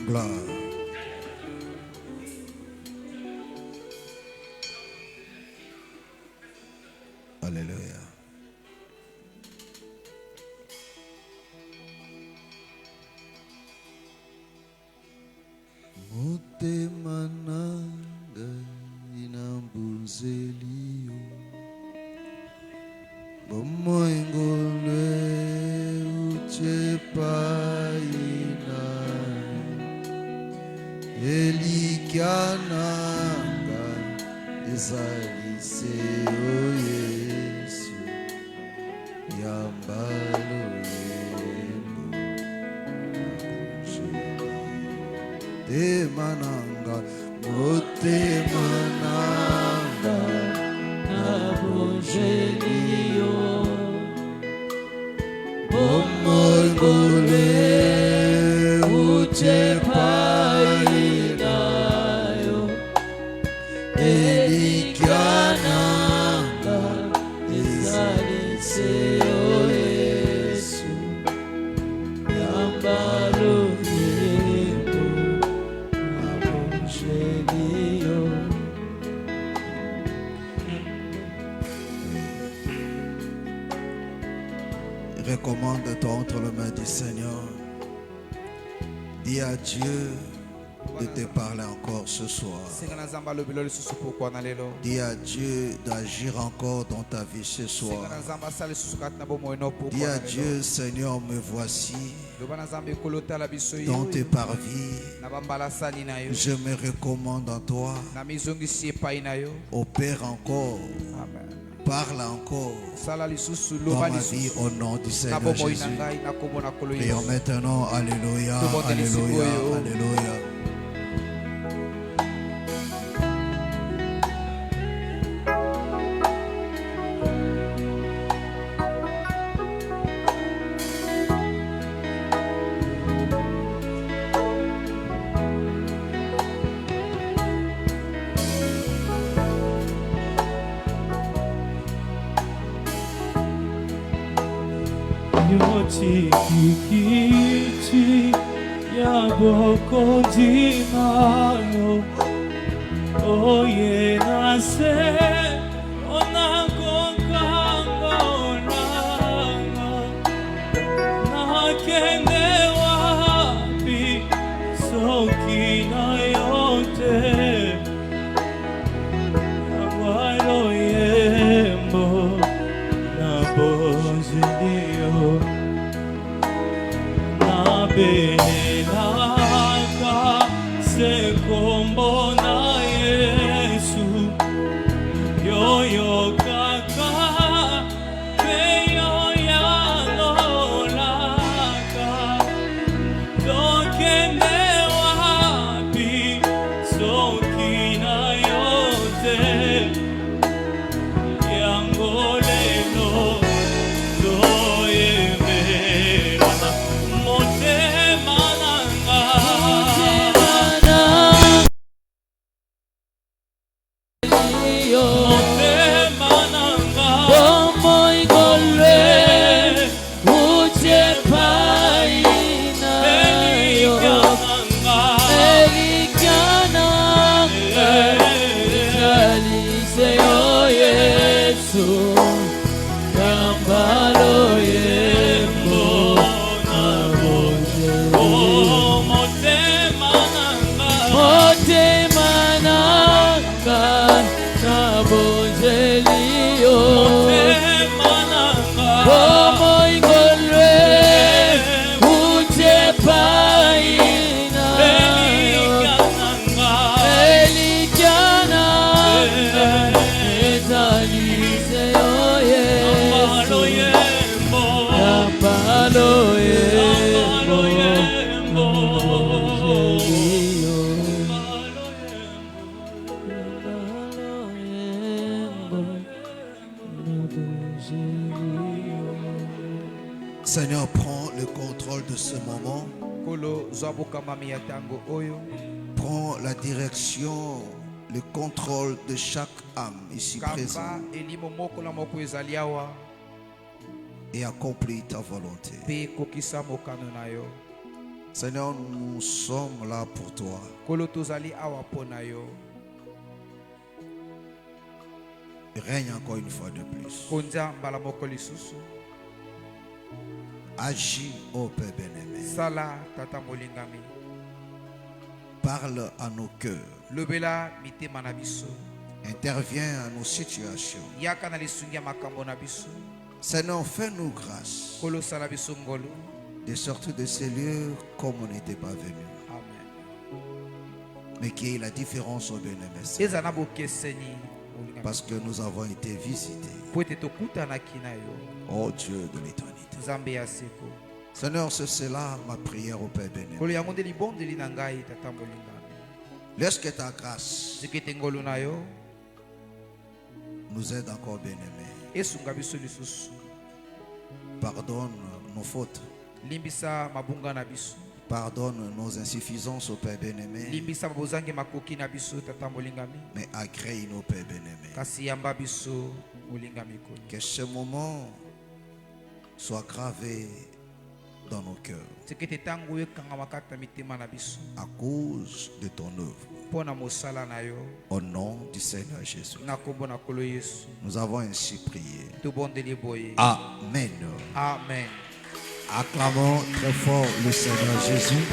Gloire. Alléluia. Motema nanga inambunzelio bomoingole uchepaina elikiananga ezalise o Yesu yambalo temananga motemananga nabonjelio bomongole uchepainayo elikiananga ezaliseo Yesu yambalo recommande-toi entre les mains du Seigneur. Dis à Dieu de te parler encore ce soir. Dis à Dieu d'agir encore dans ta vie ce soir. Dis à Dieu, Seigneur, me voici dans tes parvis. Je me recommande à toi. Opère encore. Parle encore dans ma vie au nom du Seigneur Jésus. Prions maintenant. Alléluia. Alléluia. Alléluia. Yotikikiti yaboko jimayo oye nase onakokangona nakende wapi sokina yote awalo yembo nabozilio Benaka se kombo na Yesu yoyo kaka peyo ya lolaka tokende wapi sokina yote yangolelo Seigneur, prends le contrôle de ce moment. Prends la direction, le contrôle de chaque âme ici présente. Et accomplis ta volonté. Seigneur, nous sommes là pour toi. Règne encore une fois de plus. Agis, ô Père bien-aimé. Parle à nos cœurs. Interviens à nos situations. Seigneur, fais-nous grâce de sortir de ces lieux comme on n'était pas venu. Mais qu'il y ait la différence au bien-aimé. Parce que nous avons été visités. Oh Dieu de l'éternité. Seigneur, c'est cela ma prière au Père béni. Laisse que ta grâce nous aide encore, bien-aimés. Pardonne nos fautes. Pardonne nos insuffisances au Père bien-aimé. Mais agrée nos Pères bien-aimés. Que ce moment soit gravé dans nos cœurs à cause de ton œuvre. Au nom du Seigneur Jésus. Nous avons ainsi prié. Amen. Amen. Acclamons très fort le Seigneur Jésus.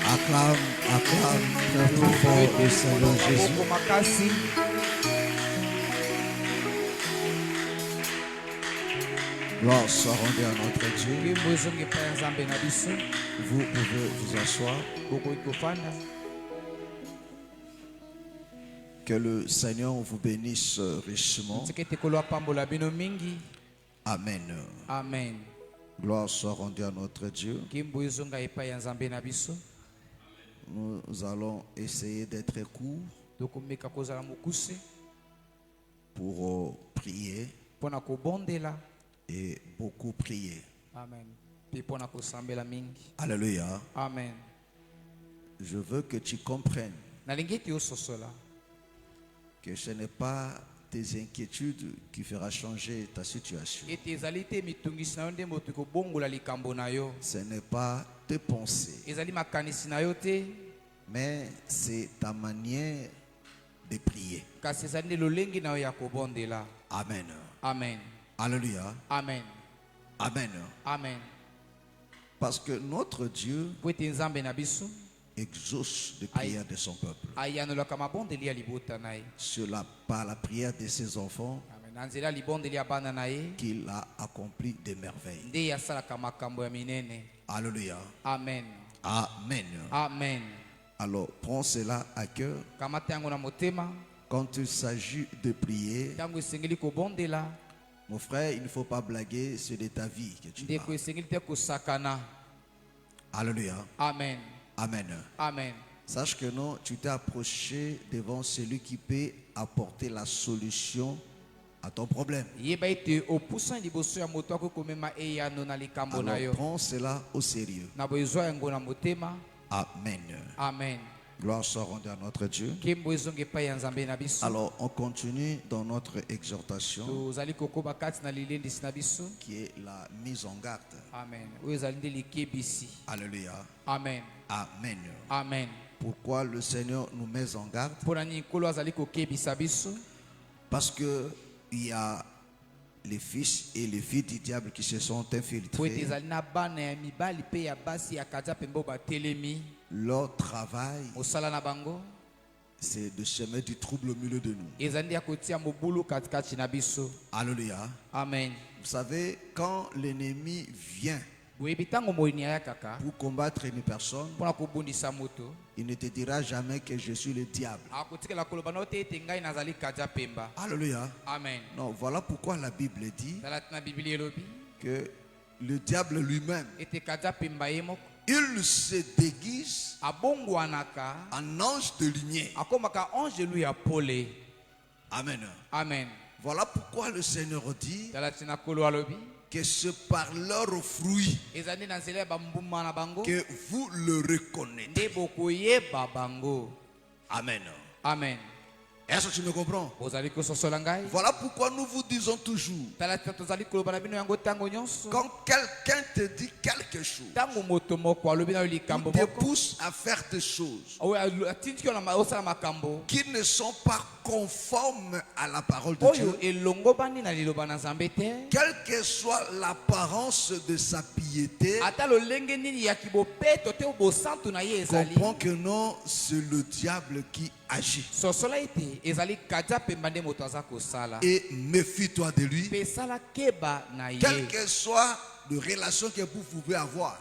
Acclame très fort le Seigneur Jésus. Gloire soit rendue à notre Dieu. Vous pouvez vous asseoir. Que le Seigneur vous bénisse richement. Amen. Amen. Gloire soit rendue à notre Dieu. Nous allons essayer d'être courts pour prier et beaucoup prier. Amen. Alléluia. Amen. Je veux que tu comprennes que ce n'est pas tes inquiétudes qui fera changer ta situation. Ce n'est pas tes pensées, mais c'est ta manière de prier. Amen. Amen. Alléluia. Amen. Amen. Amen. Parce que notre Dieu exauce les prières de son peuple. Cela par la prière de ses enfants qu'il a accompli des merveilles. Alléluia. Amen. Amen. Amen. Alors prends cela à cœur. Quand il s'agit de prier, mon frère, il ne faut pas blaguer sur de ta vie que tu parles. Alléluia. Amen. Amen. Amen. Sache que non, tu t'es approché devant celui qui peut apporter la solution à ton problème. Alors prends cela au sérieux. Amen. Amen. Gloire soit rendue à notre Dieu. Alors on continue dans notre exhortation qui est la mise en garde. Amen. Alléluia. Amen. Amen. Amen. Pourquoi le Seigneur nous met en garde? Parce que il y a les fils et les filles du diable qui se sont infiltrés. Leur travail, c'est de semer du trouble au milieu de nous. Alléluia. Amen. Vous savez, quand l'ennemi vient pour combattre une personne, il ne te dira jamais que je suis le diable. Alléluia. Amen. Non, voilà pourquoi la Bible dit que le diable lui-même, il se déguise en ange de lumière. Amen. Amen. Voilà pourquoi le Seigneur dit que c'est par leurs fruits que vous le reconnaissez. Amen. Amen. Amen. Est-ce que tu me comprends? Voilà pourquoi nous vous disons toujours, quand quelqu'un te dit quelque chose, te pousse à faire des choses qui ne sont pas conformes à la parole de Dieu, quelle que soit l'apparence de sa piété, comprends que non, c'est le diable qui agit. Et méfie-toi de lui, quelle que soit la relation que vous pouvez avoir.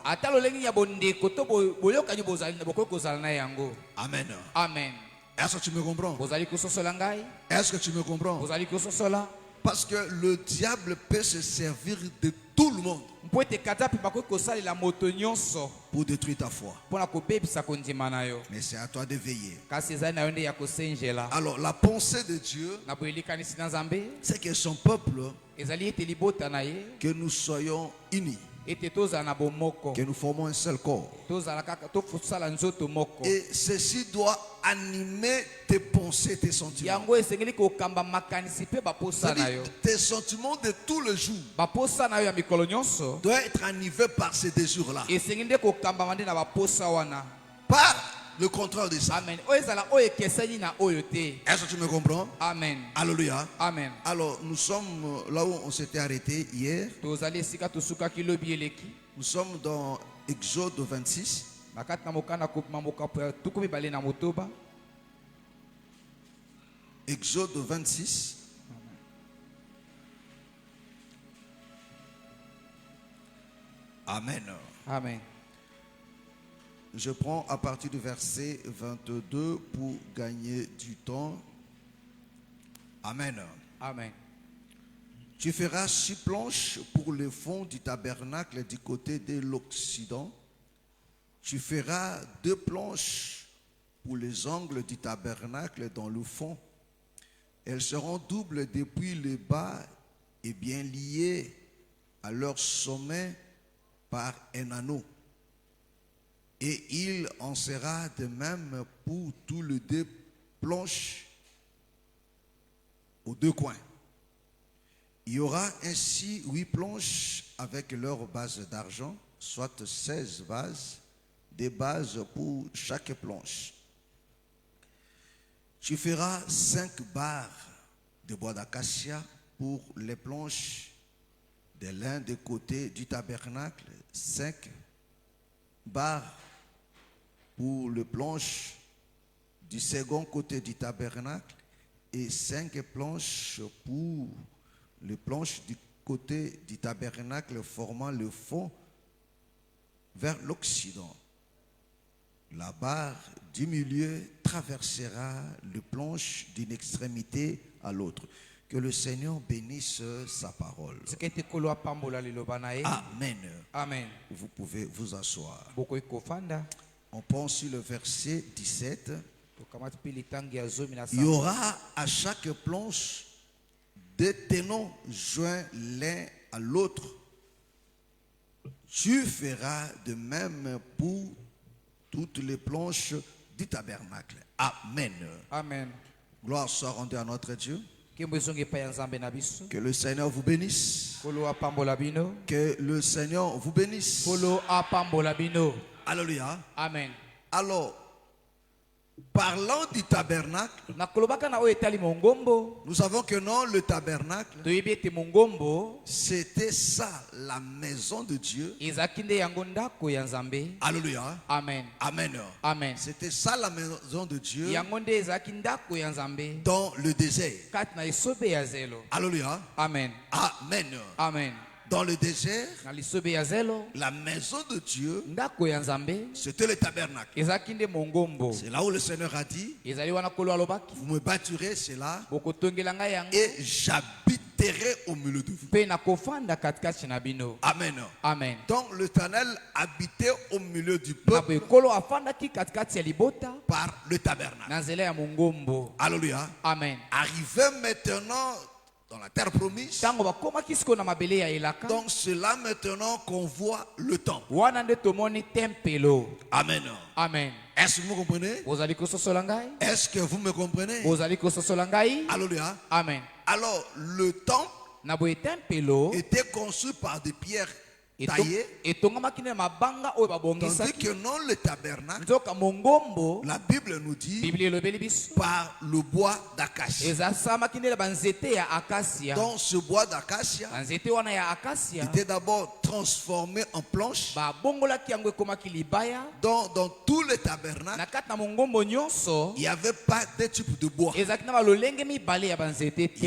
Amen. Amen. Est-ce que tu me comprends? Est-ce que tu me comprends? Parce que le diable peut se servir de tout le monde pour détruire ta foi. Mais c'est à toi de veiller. Alors la pensée de Dieu, c'est que son peuple, que nous soyons unis, que nous formons un seul corps. Et ceci doit animer tes pensées, tes sentiments. C'est-à-dire, tes sentiments de tous les jours doivent être animés par ces désirs-là. Par le contraire de ça. Amen. Est-ce que tu me comprends? Amen. Alléluia. Amen. Alors, nous sommes là où on s'était arrêté hier. Nous sommes dans Exode 26. Exode 26. Amen. Amen. Je prends à partir du verset 22 pour gagner du temps. Amen. Amen. Tu feras 6 planches pour le fond du tabernacle du côté de l'Occident. Tu feras 2 planches pour les angles du tabernacle dans le fond. Elles seront doubles depuis le bas et bien liées à leur sommet par un anneau. Et il en sera de même pour tous les 2 planches aux 2 coins. Il y aura ainsi 8 planches avec leur base d'argent, soit 16 bases, des bases pour chaque planche. Tu feras 5 barres de bois d'acacia pour les planches de l'un des côtés du tabernacle, 5 barres pour les planches du second côté du tabernacle et 5 planches pour les planches du côté du tabernacle formant le fond vers l'Occident. La barre du milieu traversera les planches d'une extrémité à l'autre. Que le Seigneur bénisse sa parole. Amen. Amen. Vous pouvez vous asseoir. On pense sur le verset 17. Il y aura à chaque planche 2 tenons joints l'un à l'autre. Tu feras de même pour toutes les planches du tabernacle. Amen. Amen. Gloire soit rendue à notre Dieu. Que le Seigneur vous bénisse. Que le Seigneur vous bénisse. Alléluia. Amen. Alors, parlant du tabernacle, nous savons que non, le tabernacle, c'était ça, la maison de Dieu. Alléluia. Amen. Amen. Amen. C'était ça la maison de Dieu dans le désert. Alléluia. Amen. Amen. Amen. Dans le désert, la maison de Dieu, c'était le tabernacle. C'est là où le Seigneur a dit, vous me bâtirez cela et j'habiterai au milieu de vous. Amen. Amen. Donc l'Éternel habitait au milieu du peuple par le tabernacle. Alléluia. Amen. Arrivé maintenant dans la terre promise. Tango bakomaki siko na mabele ya elaka. Donc c'est là maintenant qu'on voit le temple. Wana nde tomoni tempelo. Amen. Amen. Est-ce que vous me comprenez? Ozali kososola ngai? Est-ce que vous me comprenez? Ozali kososola ngai? Alléluia. Amen. Alors le temple Na boye tempelo était conçu par des pierres taillées, etongamaki na mabanga oyo tandis babongisaki. que non le tabernacle, Nzoka mongombo la Bible nous dit, Biblia elobeli biso par le bois d'acacia. ezasamaki nde na banzete ya akasia. Donc ce bois d'acacia Banzete wana ya akasia était d'abord transformé en planche. babongolaki yango ekomaki libaya. Donc dans tout le tabernacle, Na kati na mongombo nyonso il n'y avait pas de type de bois. ezalaki na balolenge mibale ya banzete Il te.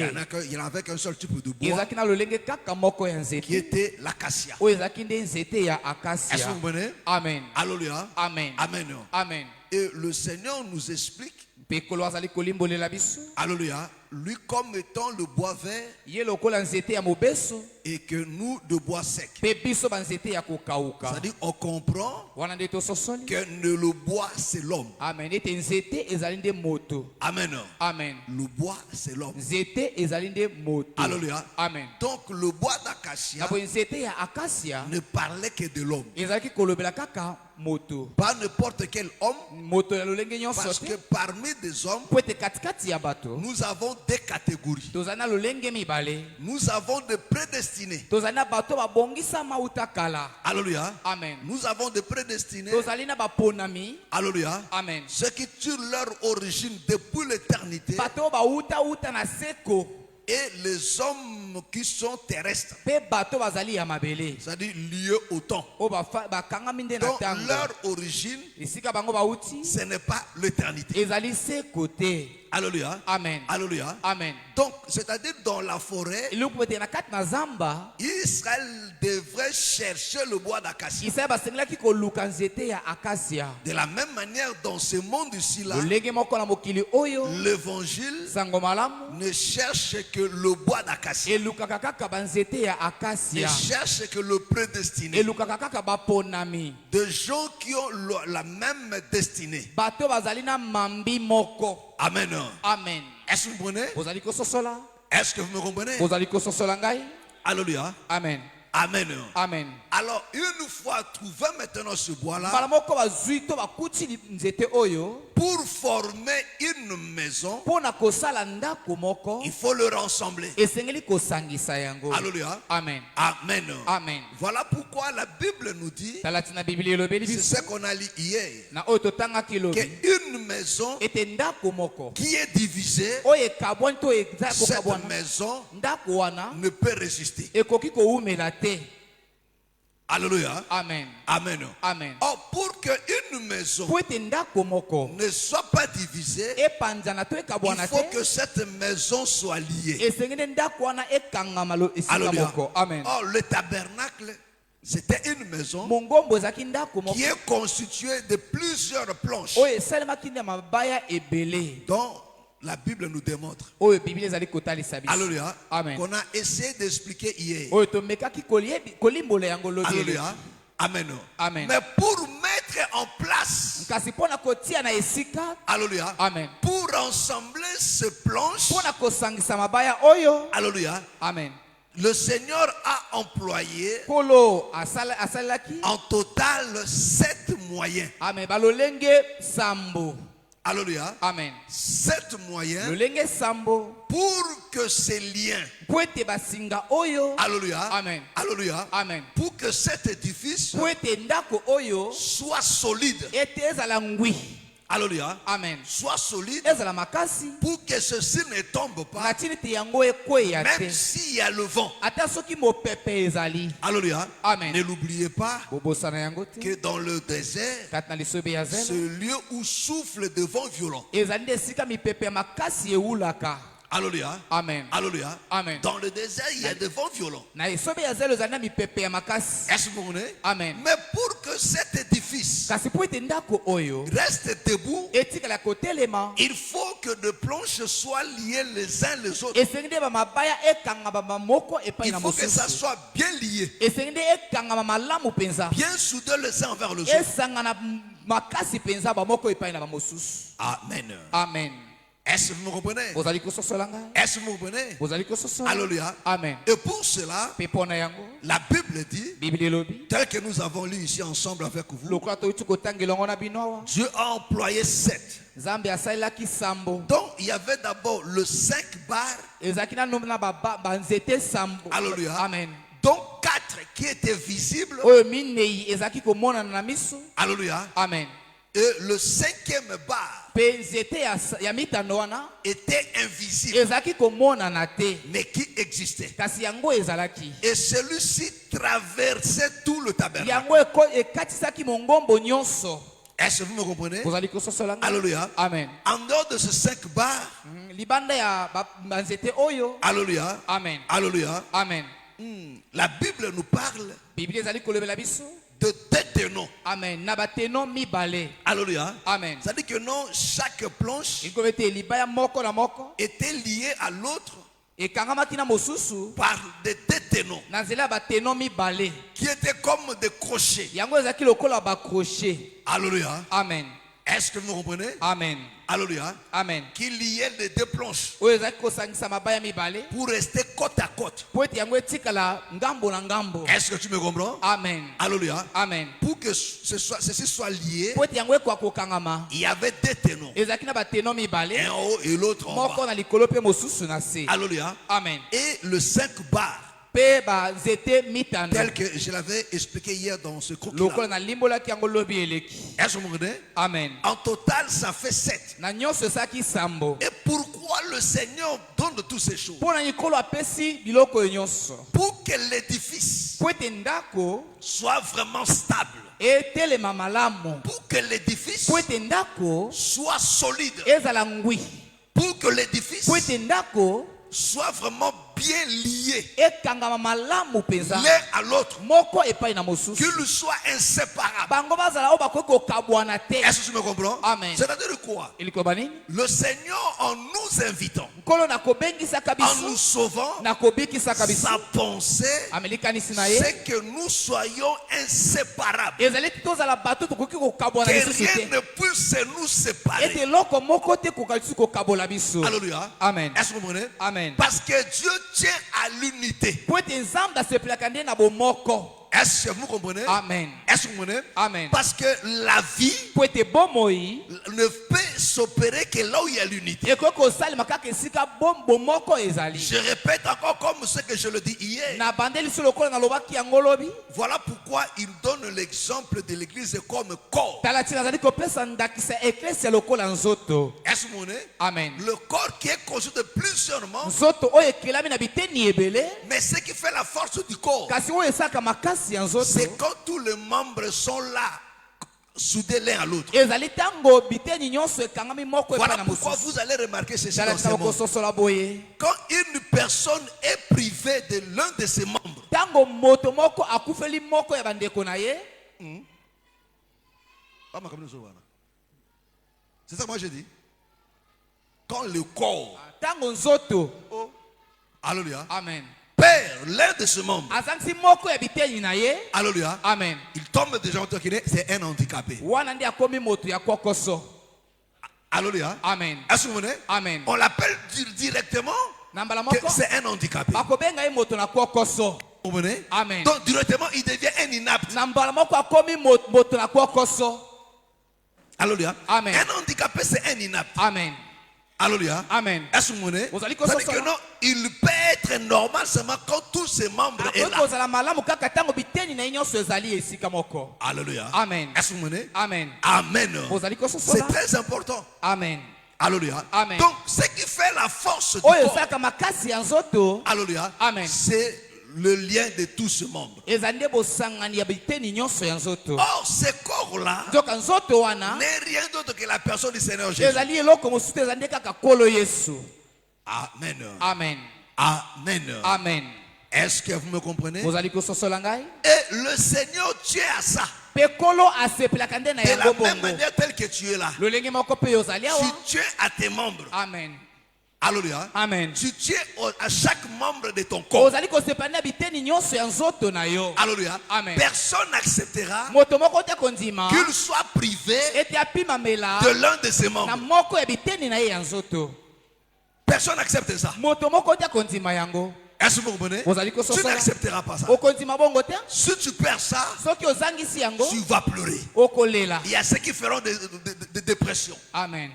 n'y en avait qu'un seul type de bois ezalaki na lolenge kaka moko ya qui nzete était l'acacia. oyo ezalaki nde nzete ya Est-ce que akasia. vous comprenez? Amen. Alléluia. Amen. Amen. Amen. Et le Seigneur nous explique, Mpe kolo azali kolimbolela biso alléluia, lui comme étant le bois vert ye lokola nzete ya mobeso et que nous de bois sec. mpe biso banzete ya kokauka. C'est-à-dire on comprend Wana nde tososoli. que le bois c'est l'homme. Amen. Ete nzete ezali nde moto. Amen. Amen. Le bois c'est l'homme. Nzete ezali nde moto. Alléluia. Amen. Donc le bois d'acacia Na boye nzete ya akasia ne parlait que de l'homme. ezalaki kolobela kaka moto. Pas n'importe quel homme, Moto ya lolenge nyonso parce que te. parmi des hommes, Po ete katikati ya bato nous avons des catégories. tozali na lolenge mibale. Nous avons des prédestinés. Tozali na bato babongisama uta kala. Alléluia. Amen. Nous avons des prédestinés. Tozali na baponami. Alléluia. Amen. Ceux qui tirent leur origine depuis l'éternité Bato oyo bauta na seko et les hommes qui sont terrestres, mpe bato bazali ya mabele c'est-à-dire liés au temps. oyo bakangami nde na Donc ntango. leur origine, Esika bango bauti ce n'est pas l'éternité. ezali seko te. Alléluia. Amen. Alléluia. Amen. Donc, c'est-à-dire dans la forêt, eloko po ete na kati na zamba Israël devrait chercher le bois d'acacia. Israël basengelaki koluka nzete ya akasia. De la même manière, dans ce monde ici-là, lolenge moko na mokili oyo l'évangile sango malamu ne cherche que le bois d'acacia. elukaka kaka banzete ya Ne akasia. cherche que le prédestiné. elukaka kaka baponami De gens qui ont la même destinée. bato bazali na mambi moko. Amen. Amen. Est-ce que vous comprenez? Bozali kososola? Est-ce que vous me comprenez? Bozali kososola ngai? Alléluia. Amen. Amen. Amen. Alors, une fois trouvé maintenant ce bois-là, mbala moko bazwi to bakuti nzete oyo pour former une maison, mpo na kosala ndako moko il faut le rassembler. esengeli kosangisa yango. Alléluia. Amen. Amen. Amen. Voilà pourquoi la Bible nous dit, Tala tina biblia elobeli c'est biso ce qu'on a lu hier, na oyo totangaki lobi qu'une maison ete ndako moko qui est divisée, oyo ekabwani to eza cette kokabwana maison ndako wana ne peut résister. ekoki kowumela te. Alléluia. Amen. Amen. Amen. Or, pour qu'une maison Po ete ndako moko ne soit pas divisée, epanzana to il ekabwana faut te que cette maison soit liée. esengeli ndako wana ekangama esika Alléluia. moko. Amen. Or, le tabernacle, c'était une maison mongombo ezalaki ndako moko qui est constituée de plusieurs planches. oyo esalemaki na mabaya ebele Donc, la Bible nous démontre, oyo biblia ezali kotalisa biso. alléluia, Amen. qu'on a essayé d'expliquer hier. oyo tomekaki kolimbola yango lobi. Alléluia. Amen. Amen. Mais pour mettre en place, kasi mpo na kotia na esika. alléluia, Amen. pour ensembler ces planches, mpo na kosangisa mabaya oyo. alléluia, Amen. le Seigneur a employé nkolo asalelaki. en total 7 moyens. Amen. balolenge sambo. Alléluia. Amen. 7 moyens lolenge sambo pour que ces liens, mpo ete basinga oyo. alléluia, Amen. alléluia, Amen. pour que cet édifice mpo ete ndako oyo soit solide, ete ezala ngwi. alléluia, Amen. soit solide, ezala makasi pour que ceci ne tombe pas, na ntina ete yango ekweya te même s'il y a le vent. ata soki mopepe ezali. Alléluia. Amen. Ne l'oubliez pas bobosana yango te que dans le désert, kati na lisobe ya ce zelo lieu où souffle de vent violent. ezali nde esika mipepe ya makasi ewulaka. Alléluia. Amen. Alléluia. Amen. Dans le désert, il y a des vents violents. na esobe ya zelo ezali na mipepe ya makasi. Est-ce que vous comprenez? Amen. Mais pour que cet édifice kasi mpo ete ndako oyo reste debout, etikala kotelema il faut que de planches soient liées les uns les autres. esengi nde bamabaya ekangama moko epai Il na faut que ça mosusu. soit bien lié, esengi nde ekangama malamu mpenza. bien soudé les uns envers les autres. esangana makasi mpenza bamoko epai na bamosusu. Amen. Amen. Est-ce que vous me comprenez? bozali kososola ngai Est-ce que vous me comprenez? bozali kososola. Alléluia. Amen. Et pour cela, Mpe mpo na yango la Bible dit, biblia elobi tel que nous avons lu ici ensemble avec vous, lokola touti kotangela yango na bino awa Dieu a employé 7. nzambe asalelaki sambo Donc, il y avait d'abord le 5 bar, ezalaki nano na banzete sambo. Alléluia. Amen. donc 4 qui étaient visibles. oyo minei ezalaki komonana na miso. Alléluia. Amen. Et le 5e bar mpe nzete ya mitano wana était invisible, ezalaki komonana te mais qui existait. kasi yango ezalaki Et celui-ci traversait tout le tabernacle. yango ekatisaki mongombo nyonso. Est-ce que vous me comprenez? bozali kososola ngai. Alléluia. Amen. En dehors de ce 5 bars, libanda ya banzete oyo. Alléluia. Amen. Alléluia. Amen. La Bible nous parle biblia ezali kolobela biso. de deux tenons. Amen. Na bateno mibale. Alléluia. Amen. C'est-à-dire que non, chaque planche ekomi ete libaya moko na moko était liée à l'autre ekangamaki na mosusu par des deux tenons na nzela ya bateno mibale. qui étaient comme des crochets. yango ezalaki lokola bakrochet. Alléluia. Amen. Est-ce que vous me comprenez? Amen. Alléluia. Amen. Qui liaient les deux planches oyo ezalaki kosangisa mabaya mibale pour rester côte à côte. po ete yango etikala ngambo na ngambo. Est-ce que tu me comprends? Amen. Alléluia. Amen. Pour que ceci soit lié, po ete yango ekoka kokangama il y avait deux tenons. ezalaki na bateno mibale Un en haut et l'autre en moko bas. na likolo mpe mosusu na se. Alléluia. Amen. Et le 5 bar, mpe banzete mitano tel que je l'avais expliqué hier dans ce lokola croquis-là. na limbolaki yango lobi eleki. Est-ce que vous me comprenez? Amen. En total, ça fait 7. na nyonso esalaki sambo. Et pourquoi le Seigneur donne toutes ces choses? mpo na likolo apesi biloko oyo nyonso Pour que l'édifice po ete ndako soit vraiment stable. etelema malamu. Pour que l'édifice po ete ndako soit solide. ezala ngwi. Pour que l'édifice po ete ndako soit vraiment bien lié ekangama malamu mpenza l'un à l'autre. moko epai na mosusu. Qu'il soit inséparable. bango bazala oyo bakoki kokabwana te. Est-ce que tu me comprends? Amen. C'est-à-dire quoi? elikoba nini? Le Seigneur, en nous invitant, nkolo nakobengisaka en nous biso sauvant, nakobikisaka biso. sa pensée, amelikanisi na ye c'est que nous soyons inséparables. ezali ete tozala bato tokoki kokabwana Que lisusu rien te ne puisse nous séparer. ete eloko moko te koka lisusu kokabola biso. Alléluia. Amen. Est-ce que vous comprenez? Amen. Parce que Dieu tient à l'unité. po ete nzambe asepelaka nde na bomoko. Est-ce que vous comprenez? Amen. Est-ce que vous comprenez? Amen. Parce que la vie po ete bomoi ne peut s'opérer que là où il y a l'unité. ekoki kosalema kaka esika bomoko ezali. Je répète encore comme ce que je le dis hier. na bande liso lokola nalobaki yango lobi. Voilà pourquoi il donne l'exemple de l'église comme corps. tala ntina azali kopesa ndakisa eklesia lokola nzoto. Est-ce que vous comprenez? Amen. Le corps qui est conçu de plusieurs membres, nzoto oyo ekelami na biteni ebele mais ce qui fait la force du corps, kasi oyo esalaka makasi ya nzoto c'est quand tous les membres sont là, soudés l'un à l'autre. ezali ntango biteni nyonso ekangami moko epai Voilà na pourquoi mosusu. vous allez remarquer ceci tala dans ce ntina monde. kososola boye Quand une personne est privée de l'un de ses membres, ntango moto moko akufeli moko ya bandeko na ye. c'est ça que moi j'ai dit. Quand le corps, ntango nzoto. alléluia, Amen. perd l'un de ses membres, azangisi moko ya biteni na ye. alléluia, Amen. il tombe déjà en tant qu'il est, c'est un handicapé. wana ndi akomi moto ya kokoso. Alléluia. Amen. Est-ce que vous comprenez? Amen. On l'appelle directement na mbala que moko c'est un handicapé. bakobenga ye moto na kokoso. Vous comprenez? Amen. Donc directement il devient un inapte. na mbala moko akomi moto na kokoso. Alléluia. Amen. Un handicapé c'est un inapte. Amen. Alléluia. Amen. Est-ce que vous comprenez? Vous allez C'est-à-dire que que non, il peut être normal seulement quand tous ses membres sont akoki là. kozala malamu kaka ntango biteni na ye nyonso ezali esika moko. Alléluia. Amen. Est-ce que vous comprenez? Amen. Amen. bozali C'est kososola. très important. Amen. Alléluia. Amen. Donc, ce qui fait la force du oyo corps, esalaka makasi ya nzoto alléluia, Amen. c'est le lien de tous ces membres. ezali nde bosangani ya biteni nyonso ya nzoto. Or, ce corps-là nzoka nzoto wana n'est rien d'autre que la personne du Seigneur Jésus. ezali eloko mosusu te ezali nde kaka kolo yesu. Amen. Amen. Amen. Amen. Est-ce que vous me comprenez? bozali kososola ngai. Et le Seigneur tient à ça. mpe kolo asepelaka nde na De la yango même bongo. manière telle que tu es là. lolenge moko mpe ozali Tu awa. tiens à tes membres. Amen. Alléluia. Amen. Tu tiens à chaque membre de ton corps. ozali kosepana biteni nyonso ya nzoto na yo. Alléluia. Amen. Personne n'acceptera moto moko te kondima qu'il soit privé ete apimamela de l'un de ses na membres. moko ya biteni na ye ya nzoto. Personne n'accepte ça. moto moko te kondima yango. Est-ce que vous comprenez? ozali Tu kososala n'accepteras pas ça. okondima bongo te. Si tu perds ça, soki ozangisi yango tu vas pleurer. okolela. Il y a ceux qui feront des dépressions. Amen.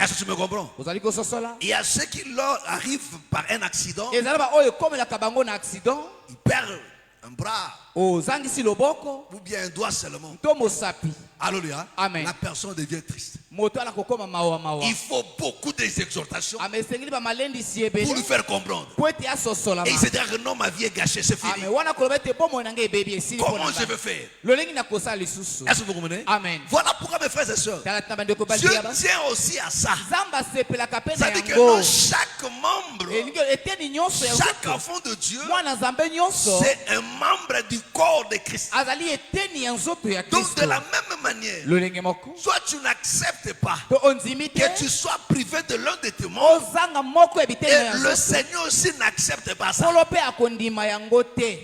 Est-ce que tu me comprends? ozali kososola Il y a ceux qui leur arrivent par un accident, ezali ba oyo ekomelaka bango na accident ils perdent un bras ozangisi loboko ou bien un doigt seulement. to mosapi. Alléluia. Amen. La personne devient triste. moto ala kokoma mawa mawa. Il faut beaucoup d'exhortations ame esengeli bamalendisi pour lui ebele faire comprendre. po ete asosolama. Et il se dira que non, ma vie est gâchée, c'est fini. ame wana koloba ete bomoi na ngai ebebi esili mpo Comment na je ngai. vais faire? lolenge nakosala lisusu. Est-ce que vous comprenez? Amen. Voilà pourquoi, mes frères et sœurs, tala tina bandeko Dieu baliaba tient aussi à ça. nzambe asepelaka mpe na Ça dit que yango. non, chaque membre, elingi eteni nyonso ya chaque nzoto enfant de Dieu, mwana nzambe nyonso c'est un membre du corps de Christ. azali eteni ya nzoto ya Donc, de kristo. la même manière, lolenge moko soit tu n'acceptes pas to ondimi te que tu sois privé de l'un de tes membres, ozanga moko ya biteni na et ya le nzoto Seigneur aussi n'accepte pas ça. nkolo mpe akondima yango te.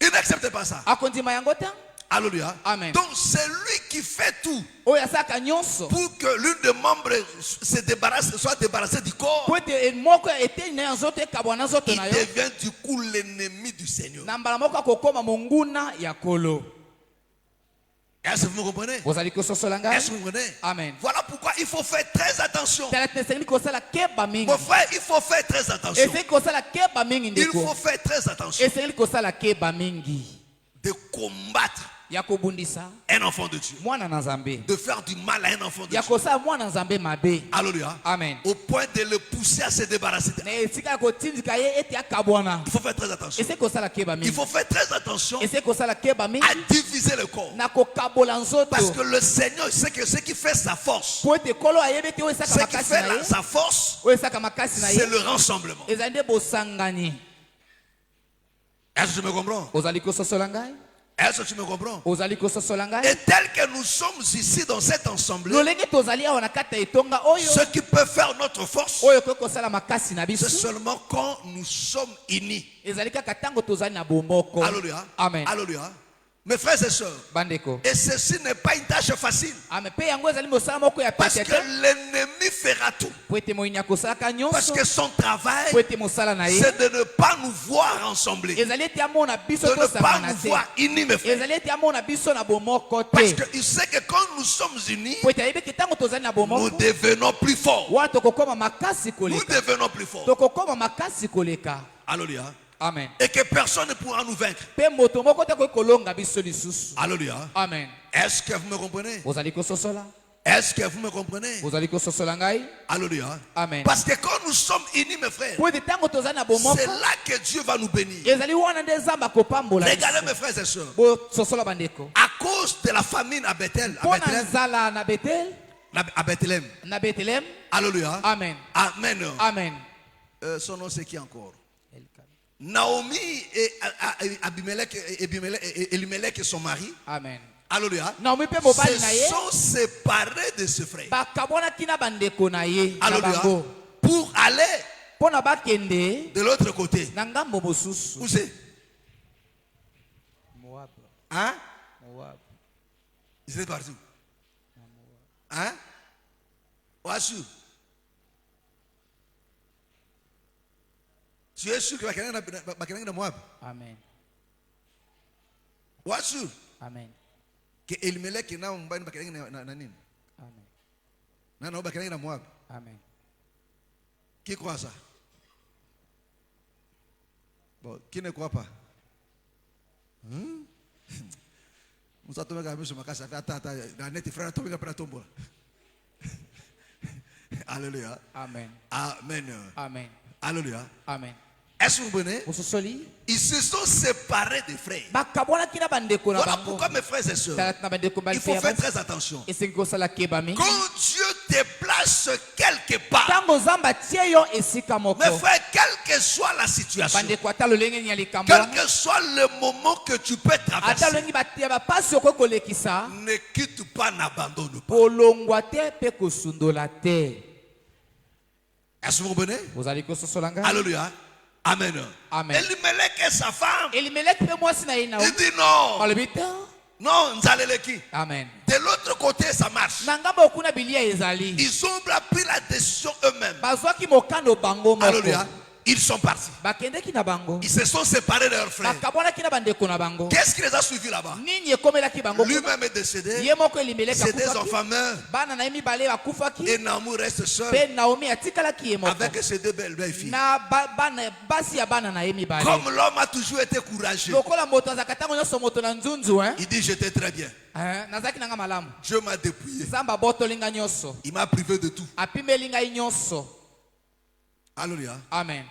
Il n'accepte pas ça. akondima yango te. Alléluia. Amen. Donc c'est lui qui fait tout oyo asalaka nyonso pour que l'une des membres soit débarrassé du corps. po ete moko ya eteni na ya nzoto ekabwa na nzoto Il na yo devient du coup l'ennemi du Seigneur. na mbala moko akokoma monguna ya kolo. Est-ce que vous me comprenez? ozali kososola ngai. Est-ce que vous comprenez? Amen. Voilà pourquoi il faut faire très attention. tala te esengeli kosala keba mingi. Mon frère, il faut faire très attention. esengeli kosala keba mingi Il faut ndeko. faire très attention esengeli kosala keba mingi de combattre ya kobundisa un enfant de Dieu. mwana na nzambe, De faire du mal à un enfant de ya Dieu. kosala mwana nzambe mabe. Alléluia. Amen. Au point de le pousser à se débarrasser. na esika ya kotindika ye ete akabwana. Il faut faire très attention. esengeli kosala keba Il mingi. faut faire très attention esengeli kosala keba mingi à diviser le corps. na kokabola nzoto. Parce que le Seigneur sait que ce qui fait sa force, po ete kolo ayebi ete oyo esaka ce qui makasi fait na ye sa force, oyo esaka makasi na c'est ye le rassemblement. ezali nde bosangani. Est-ce que tu me comprends? ozali kososola ngai. Est-ce que tu me comprends? ozali kososola Et ngai. tel que nous sommes ici dans cette assemblée, lolenge tozali awa na kati ya etonga oyo ce qui peut faire notre force, oyo koki kosala makasi na c'est biso seulement quand nous sommes unis. ezali kaka ntango tozali na bomoko. Alléluia. Amen. Alléluia. Mes frères et sœurs, bandeko. et ceci n'est pas une tâche facile. ame mpe yango ezali mosala moko ya Parce pete que te l'ennemi fera tout. po ete moyini akosalaka Parce nyonso que son travail, po ete mosala na ye c'est de ne pas nous voir ensemble. De ezali ete amona biso ne pas tosangana nous te. voir unis, mes frères. ezali ete amona biso na bomoko Parce te qu'il sait que quand nous sommes unis, po ete ayebi ete ntango tozali na nous bomoko devenons plus forts. wana tokokoma makasi Nous koleka. devenons plus forts. tokokoma makasi koleka. Alléluia. Amen. Et que personne ne pourra nous vaincre. mpe moto moko te koki kolonga biso lisusu. Alléluia. Amen. Est-ce que vous me comprenez? ozali kososola. Est-ce que vous me comprenez? ozali kososola ngai. Alléluia. Amen. Parce que quand nous sommes unis, mes frères, po ete ntango tozali na bomoko c'est là que Dieu va nous bénir. ezali wana nde nzambe akopambola Regardez, mes biso. frères et sœurs, bososola bandeko. à cause de la famine à Bethel, mpo na nzala na betel à Bethléem. na betelem. Alléluia. Amen. Amen. Amen. Son nom, c'est qui encore? Naomi et Abimelech, Elimelech et son mari. Amen. Alléluia. naomi mpe mobali na Se ye sont séparés de ce frère. bakabwanaki na bandeko na ye na Alléluia. bango Pour aller mpo na bakende de l'autre côté. na ngambo mosusu. Où c'est? Moab. Hein? Moab. Ils étaient partout. Hein? Ouassou. Tu es sûr que Bakeleng de Moab? Amen. Ouassou. Amen. Que Elimelech na mbani Bakeleng na nini? Amen. Na Bakeleng na Moab. Amen. Qui croit ça? Bon, qui ne croit pas? Nous avons trouvé sur ma casse. Attends, la net frère a tombé après la tombe. Alléluia. Amen. Amen. Amen. Alléluia. Amen. Est-ce que vous venez? ososoli Ils se sont séparés des frères. bakabwanaki na bandeko na Voilà bango. pourquoi, mes frères et sœurs, talaki na bandeko il faut faire très attention. esengi kosala keba mingi. Quand Dieu te place quelque part, ntango nzambe atie yo esika moko mes frères, quelle que soit la situation, bandeko ata lolenge nini ya likambo quel wana, que soit le moment que tu peux ata traverser, lolenge ya bapasi okoki kolekisa ne quitte pas, n'abandonne pas. kolongwa te mpe kosundola te. Est-ce que vous comprenez? ozali kososola ngai. Alléluia. Amen. Amen. Elimelech et sa femme. Elimeleki mpe mwasi na ye na Il dit non. balobi te. Non, Nzaleleki. Amen. De l'autre côté, ça marche. na ngambo okuna bilia ezali Ils ont pris la décision eux-mêmes. bazwaki mokano bango moko Alléluia. Ils sont partis. bakendeki na bango Ils se sont séparés de leurs frères. bakabwanaki na bandeko na bango. Qu'est-ce qui les a suivis là-bas? nini ekomelaki bango kuna? Lui-même est décédé. ye moko elimeleki Ses deux akufaki enfants meurent. bana na ye mibale bakufaki Et Naomi reste seule mpe naomi atikalaki ye moko avec ses deux belles filles. na basi ya bana na ye mibale. Comme l'homme a toujours été courageux, lokola moto azalaka ntango nyonso moto na nzunzu il dit j'étais très bien. nazalaki na nga malamu Dieu m'a dépouillé. nzambe abotoli nga nyonso Il m'a privé de tout. apimeli ngai nyonso. Alléluia. Amen.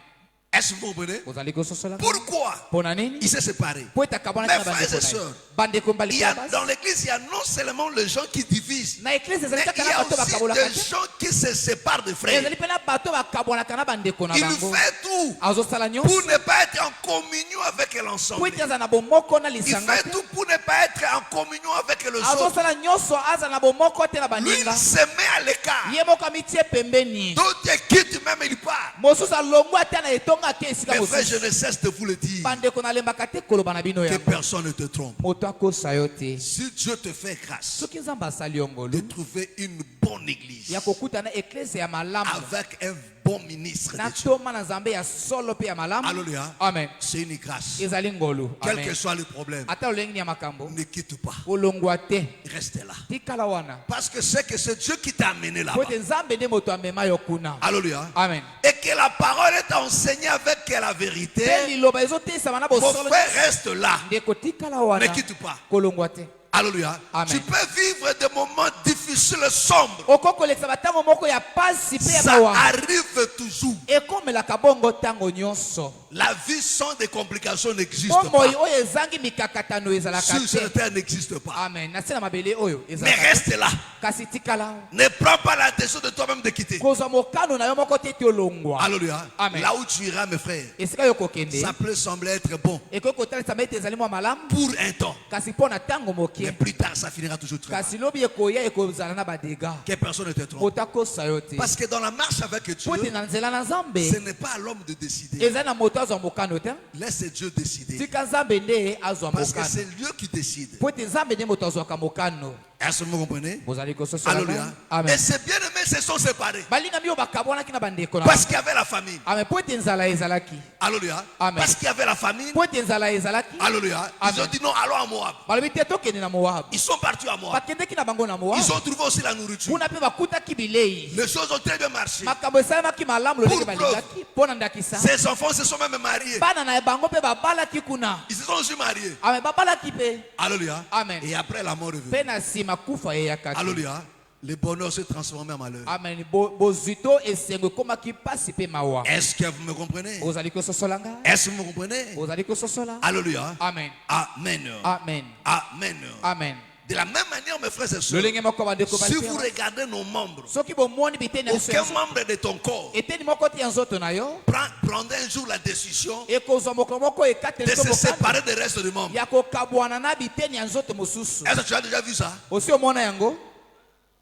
Est-ce que vous comprenez? ozali kososola Pourquoi mpona nini il s'est séparé? po ete akabwanaki na Mes frères et bandeko na ye sœurs, bandeko mbali Il y a, ya basi dans l'église, il y a non seulement les gens qui divisent, na eklise ezali mais kaka il y na a bato aussi bakabolaka des te gens qui se séparent de frères. ezali mpe na bato bakabwanaka na bandeko na Il bango fait tout azosala pour nyonso ne pas être en communion avec po l'ensemble. ete aza na bomoko na Il lisanga fait te tout pour ne pas être en communion avec les autres. azosala nyonso aza na bomoko te na Lui, baninga il se met à l'écart. ye moko amitie pembeni D'autres quitte même, il part. mosusu alongwa te na etonga ake esika Mes frères, je mosusu ne cesse de vous le dire. bandeko nalembaka te koloba na bino Que yango personne ne te trompe. moto akosa yo te Si Dieu te fait grâce soki nzambe asali yo de ngolu trouver une bonne église ya kokuta na eklese ya malamu avec un bon ministre na de Dieu, toma na nzambe ya solo mpe ya malamu. alléluia, Amen. c'est une grâce. ezali ngolu. Quel que Amen. soit le problème, ata lolenge nini ya makambo ne quitte pas. kolongwa te Restez là. tikala wana Parce que c'est Dieu qui t'a amené po là-bas. ete nzambe nde moto amema yo kuna. Alléluia. Amen. Et que la parole est enseignée avec la vérité. mpe liloba ezoteisama na Mon bosolo frère, reste là. ndeko tikala Ne wana quitte pas. kolongwa te. Alléluia. Amen. Tu peux vivre des moments difficiles, sombres. okoki kolekisa batango moko ya pasi mpe ya Ça mawa arrive toujours. ekomelaka bongo ntango nyonso. La vie sans des complications n'existe po moi pas. oyo ezangi mikakatano ezalaka Sur cette te. terre n'existe pas. Amen. na se na mabele oyo Mais ezalaka reste là. kasi tikala Ne prends pas la décision de toi-même de quitter. kozwa mokano na yo moko te ete olongwa. Alléluia. Amen. Là où tu iras, mes frères, esika yo kokende ça peut sembler être bon ekoki kotalisama ete ezali mwa malamu pour un temps. kasi mpo na ntango Mais moke plus tard, ça finira toujours très mal. kasi lobi ekoya ekozala na badega Que personne ne te trompe. moto akosa yo te Parce que dans la marche avec Dieu, po ete na nzela na ce nzambe n'est pas à l'homme de décider. ezali na moto azwa mokano te Laisse Dieu décider. tika nzambe nde azwa Parce que mokano c'est Dieu qui décide. po ete nzambe nde moto azwaka mokano. Est-ce que vous comprenez? bozali kososola Alléluia. ngai? Et Amen. ces bien-aimés se sont séparés. balingami oyo bakabwanaki na bandeko na Parce qu'il y avait la famine. amen po ete nzala ezalaki Alléluia. Amen. Parce qu'il y avait la famine. po ete nzala ezalaki Alléluia. Ils Amen. ont dit non, allons à Moab. balobi te tokende na moabu Ils sont partis à Moab. bakendeki na bango na moabu Ils ont trouvé aussi la nourriture. kuna mpe bakutaki bilei Les choses ont très bien marché. makambo esalemaki malamu lolenge Pour balingaki mpo na ndakisa Ses enfants se sont même mariés. bana na bango mpe babalaki kuna Ils se sont aussi mariés. amen babalaki mpe Alléluia. Amen. Et après la mort est mpe venue. na nsima kufa eyakaki Alléluia. Le bonheur s'est transformé en malheur. amen bozwi to esengo ekomaki mpasi mpe mawa. Est-ce que vous me comprenez? ozali kososola ngai Est-ce que vous me comprenez? ozali kososola. Alléluia. Amen. Amen. Amen. Amen. Amen. De la même manière, mes frères et sœurs, lolenge moko bandeko si vous basera regardez nos membres, soki bomoni biteni ya biso ya aucun nzoto, membre de ton corps eteni moko te ya nzoto na yo prendrait un jour la décision ekozwa mokolo moko de ekateli to se mokano séparer des restes du membre. ya kokabwana na biteni ya nzoto mosusu. Est-ce que tu as déjà vu ça? osi omona yango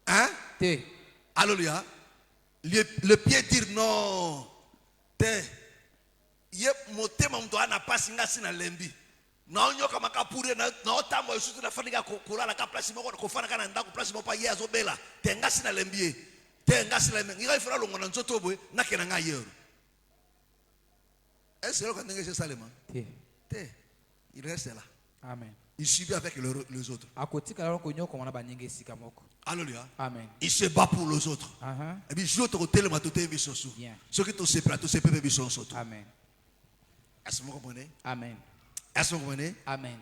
Hein? te Alléluia. Le pied dire non. Te. Ye motema mtu ana pasi ngasi na lembi. Na onyoka makapure na otamo yusutu na fanika kulala ka place moko ko fana kana ndako place moko pa ye azobela. Te ngasi na lembi. Te ngasi na lembi. Ngai ifra longo na nzoto boy na kena nga yero. Est-ce que quand c'est Salema? te Te. Il reste là. amen Il subit avec les autres. akotikala wana konyokoma na banyenge esika moko. Alléluia. Amen. Il se bat pour les autres. Et puis, je te retelle ma totale vie sur sous. Bien. Ce qui te sépare, tout sépare, vie sur sous. Amen. Est-ce que vous comprenez? Amen. Est-ce que vous comprenez? Amen.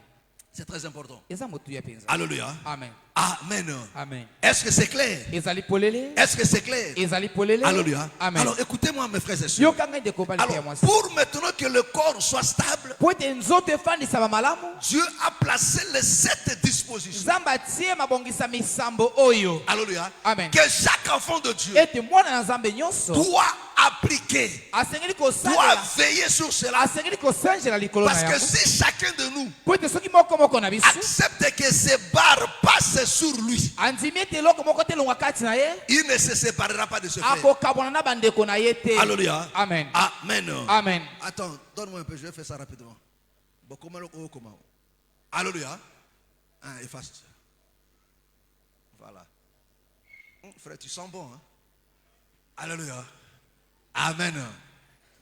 C'est très important. eza motu ya penza. Alléluia. Amen. Amen. Amen. Est-ce que c'est clair? ezali polele Est-ce que c'est clair? ezali polele. Alléluia. Amen. Alors, écoutez-moi, mes frères et sœurs. yoka ngai ndeko bali mpe ya Alors, mwasi pour maintenant que le corps soit stable, po ete nzoto efandisama malamu Dieu a placé les 7 dispositions. nzambe atie mabongisa misambo oyo Alléluia. Amen. Que chaque enfant de Dieu ete mwana na nzambe nyonso doit appliquer, asengeli doit kosalela veiller sur cela. asengeli kosanjela likolo na Parce que yango si chacun de nous po ete soki moko moko na biso accepte que ces barres passent c'est sur lui. andimi ete eloko moko te elongwa kati na ye Il ne se séparera pas de ce frère. akokabwana na bandeko na ye te. Alléluia. Amen. Amen. Amen. Attends, donne-moi un peu, je vais faire ça rapidement. Bon, comment? Alléluia. Hein, efface. Voilà. Frère, tu sens bon, hein? Alléluia. Amen.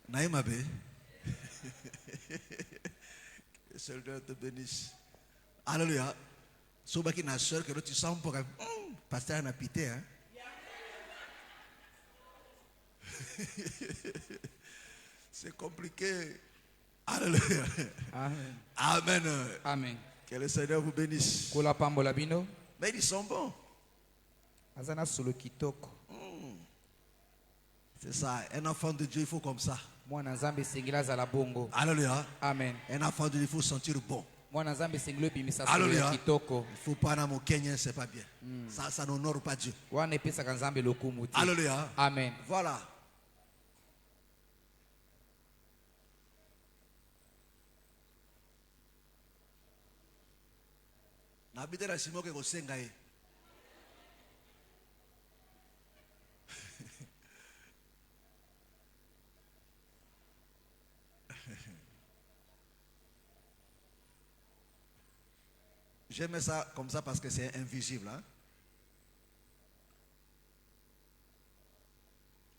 Naïmabé. Que le Seigneur te bénisse. Alléluia. Soubaki na soeur que tu sens bon. Pasteur n'a pité, hein? C'est compliqué. Alléluia. Amen. Amen. Amen. Que le Seigneur vous bénisse. Kola pambola bino Mais ils sont bons. azana solo kitoko. C'est ça. Un enfant de Dieu, il faut comme ça. Mwana nzambe esengeli azala bongo. Alléluia. Amen. Un enfant de Dieu, il faut sentir bon. Mwana nzambe esengeli ebimisa solo Alléluia. ya kitoko. Il ne faut pas dans Kenya, c'est pas bien. Ça n'honore pas Dieu. Wana epesaka nzambe lokumu te. Alléluia. Amen. Voilà. Nabite la simo ke kosenga ye. J'aime ça comme ça parce que c'est invisible. Hein?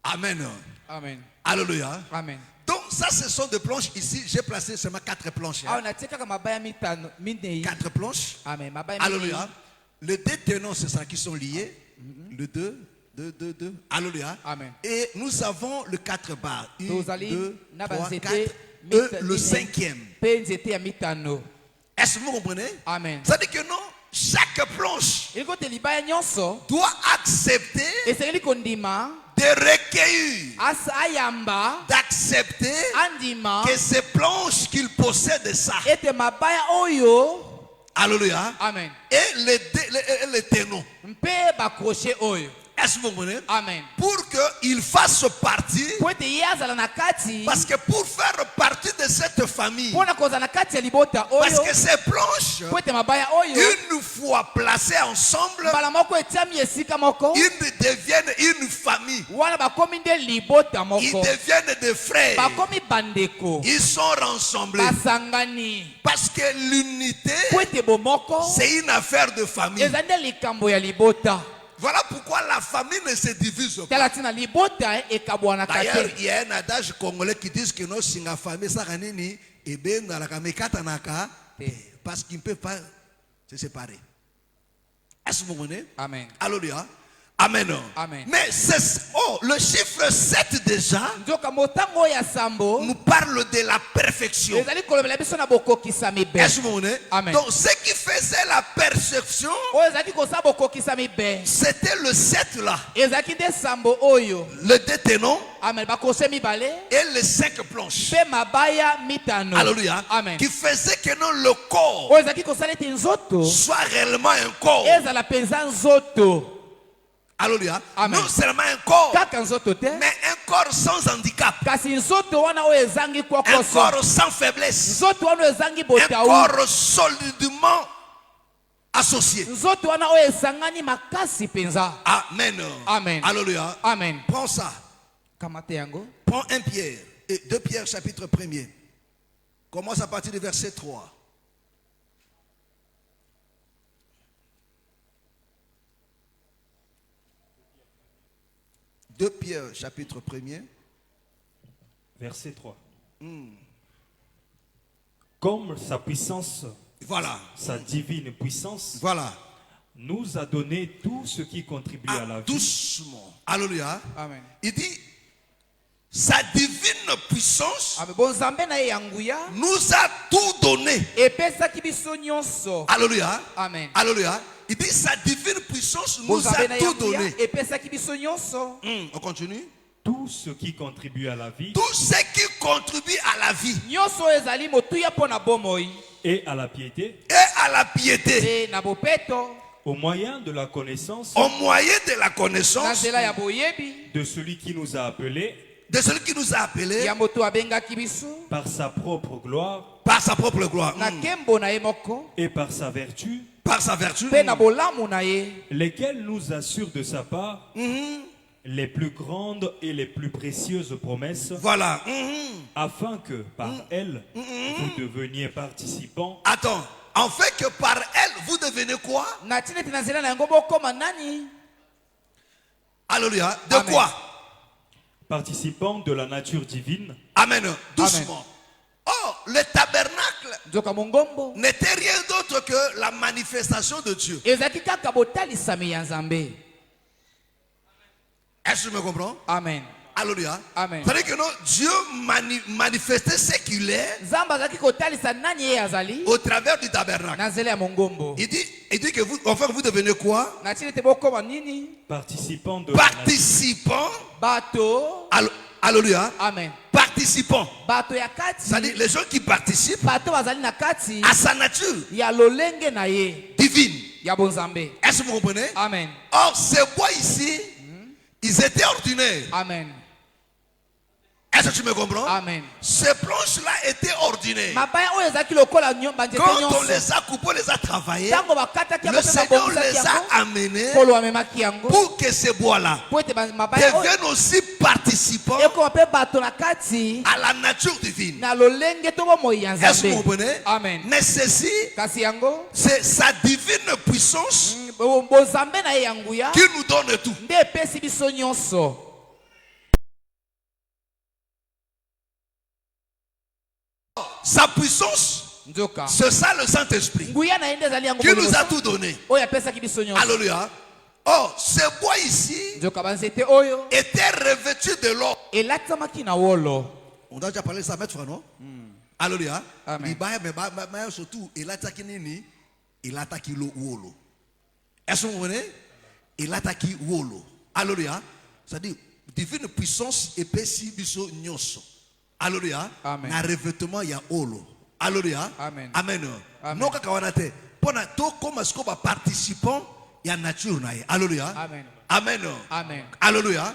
Amen. Amen. Alléluia. Amen. Donc ça, ce sont des planches ici. J'ai placé seulement 4 planches. Awa natekaka mabaya mitano minei. 4 planches. Amen. Mabaya Alléluia. Les deux tenons, c'est ça qui sont liés. Le 2. Alléluia. Amen. Et nous avons le 4 barres. 1, Tozali 2, na 3, banzete 4. Et le 5e. Pe nzete ya mitano. Est-ce que vous comprenez? Amen. Ça dit que non, chaque planche Eliko te libaya nyonso doit accepter esengeli kondima de recueillir, ayamba d'accepter andima que ces planches qu'il possède ça. ete mabaya oyo. Alléluia. Amen. Et les tenons. Mpe bakrochet oyo. Est-ce que vous comprenez? Amen. Pour qu'il fasse partie, Po ete ye azala na kati. parce que pour faire partie de cette famille, Mpona kozala na kati ya libota parce oyo. que ces planches, Po ete mabaya oyo. une fois placées ensemble, Mbala moko etiami esika moko. ils deviennent une famille. Wana bakomi nde libota Ils moko. deviennent des frères. Bakomi bandeko. Ils sont rassemblés. Basangani. Parce que l'unité, Po ete bomoko. c'est une affaire de famille. Eza nde likambo ya libota. Voilà pourquoi la famille ne se divise pas. Tala tina libota ekabwanaka D'ailleurs, te. il y a un adage congolais qui dit que nos singa famille saranini et ben dans la kamekatanaka parce qu'ils ne peuvent pas se séparer. Est-ce que vous comprenez? Amen. Alléluia. Amen. Amen. Mais le chiffre 7 déjà Nzoka motango ya sambo. nous parle de la perfection. Ezali kolobela biso na bokokisami be. Est-ce que vous comprenez? Amen. Donc ce qui faisait la perception, Oyo ezali kosa bokokisami be. c'était le 7 là. Ezaki nde sambo oyo. Le détenant Amen. Bakose mibale. et les 5 planches. Pe mabaya mitano. Alléluia. Amen. Qui faisait que non, le corps Oyo ezaki kosala ete nzoto. soit réellement un corps. Ezala penza nzoto. Alléluia. Amen. Non seulement un corps, Kaka nzoto te. mais un corps sans handicap. Kasi nzoto wana oyo ezangi Un kwakoso. corps sans faiblesse. Nzoto wana oyo ezangi Un botaou. corps solidement associé. Nzoto wana oyo esangani makasi penza. Amen. Amen. Alléluia. Amen. Prends ça. Kamate yango. Prends 1 Pierre et 2 Pierre chapitre 1er. Commence à partir du verset 3. De Pierre chapitre 1er. Verset 3. Comme sa puissance, Voilà. sa divine puissance, Voilà. nous a donné tout ce qui contribue à la vie. Doucement. Alléluia. Amen. Il dit, sa divine puissance Amen. Bonzambe na ye yanguya. nous a tout donné. Epesaki biso nyonso. Alléluia. Amen. Alléluia. Il dit, sa divine puissance nous Bonzambe a na tout yanguya. donné. Epesaki biso nyonso. On continue. Tout ce qui contribue à la vie Tout ce qui contribue à la vie Nyonso ezali motuya pona bomoi. et à la piété, et à la piété, Te na bopeto. au moyen de la connaissance au moyen de la Na connaissance nzela ya boyebi. de celui qui nous a appelés de celui qui nous a appelés Ya moto abengaki biso. par sa propre gloire par sa propre gloire. Na kembo na ye moko. et par sa vertu, par sa vertu, mpe na bolamu na ye lesquels nous assurent de sa part les plus grandes et les plus précieuses promesses, voilà. afin que par elles, vous deveniez participants Attends, en fait que par elle, vous devenez quoi? na ntina ete na nzela na yango bokoma nani Alléluia. De Amen. quoi? participants de la nature divine, Amen. Doucement. Oh, le tabernacle nzoka mongombo n'était rien d'autre que la manifestation de Dieu. ezalaki kaka botalisami ya nzambe. Est-ce que tu me comprends? Amen. Alléluia. Amen. C'est-à-dire que non, Dieu manifestait ce qu'il est nzambe azalaki kotalisa nani ye azali au travers du tabernacle. na nzela ya mongombo. Il dit que vous, enfin, vous devenez quoi? na ntina ete bokoma nini participants de la nature, Participants. bato. Alléluia. Amen. Participants. bato ya kati C'est-à-dire les gens qui participent bato bazali na kati à sa nature ya lolenge na ye divine. ya bonzambe. Est-ce que vous comprenez? Amen. Or, ces bois ici, ils étaient ordinaires. Amen. Est-ce que tu me comprends? Amen. Ces planches-là étaient ordinaires. mabaya oyo ezalaki lokola banzete Quand on nyonso les a coupés, on les a travaillés, ntango bakataki yango le mpe Seigneur babongisaki les a yango amenés polo amemaki yango pour que ces bois-là po ete mabaya oyo deviennent aussi participants ekoma mpe bato na kati à la nature divine. na lolenge to bomoi ya Est-ce que vous nzambe. comprenez? Amen. Mais ceci, Kasi yango c'est sa divine puissance bozambe na ye ya nguya qui nous donne tout. nde epesi biso nyonso. Sa puissance, Nzoka c'est ça le Saint-Esprit nguya na ye nde ezali yango qui nous boloko a tout donné. oyo apesaki biso nyonso. Alléluia. Oh, ces bois ici Nzoka banzete oyo étaient revêtus de l'or. elatamaki na wolo. On a déjà parlé de ça, maître Frano. Alléluia. Amen. Libaya, mais surtout, il attaque nini, il attaque le wolo. Est-ce que vous comprenez? Il attaque wolo. Alléluia. C'est-à-dire, divine puissance épaissit biso nyonso. Alléluia. Amen. Na revêtement ya wolo. Alléluia. Amen. Amen. Amen. Non kakawanate. Pona to comme ce qu'on va participant ya nature na. Alléluia. Amen. Amen. Amen. Alléluia.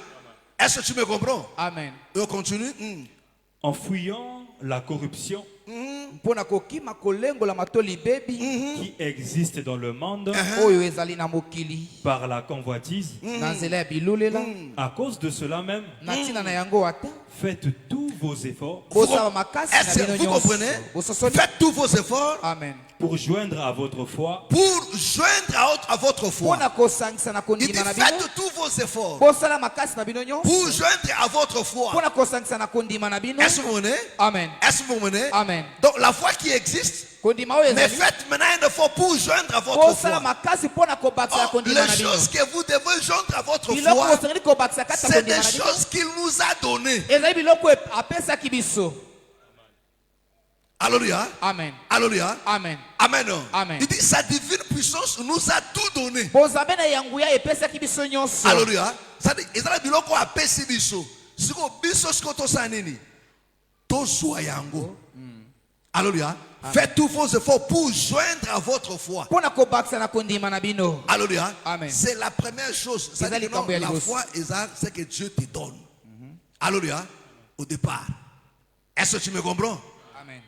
Est-ce que tu me comprends? Amen. Et on continue. en fuyant la corruption mpona kokima kolengola matoli bebi qui existe dans le monde oyo ezali na mokili par la convoitise. na nzela ya bilulela. À cause de cela même, na ntina na yango ata faites tous vos efforts bosala makasi na Est-ce que bino vous nyonso comprenez? bososoli. Faites tous vos efforts Amen. pour joindre à votre foi pour joindre à votre foi. mpona kosangisa na Il dit kondima na bino faites tous vos efforts bosala makasi na bino nyonso pour joindre à votre foi. mpona kosangisa na kondima na bino. Est-ce que vous menez? Amen. Est-ce que vous menez? Amen. Donc la foi qui existe, kondima oyo mais ezali faites maintenant un effort pour joindre à votre bosala foi. makasi mpona kobakisa Oh, kondima na les bino. choses que vous devez joindre à votre biloko foi, bosengeli kobakisa kati ya c'est kondima des na bino choses qu'il nous a données. ezali biloko apesaki biso. Alléluia. Amen. Alléluia. Amen. Amen. Amen. Il dit sa divine puissance nous a tout donné. bozambe na yanguya epesaki biso nyonso. Alléluia. C'est-à-dire, ezala biloko apesi biso. Siko biso siko tosala nini? Tozwa yango. Alléluia. Faites tous vos efforts pour joindre à votre foi. mpona kobakisa na kondima na bino. Alléluia. Amen. C'est la première chose. C'est-à-dire que non, la foi, c'est que Dieu te donne. Alléluia. Au départ. Est-ce que tu me comprends? Amen.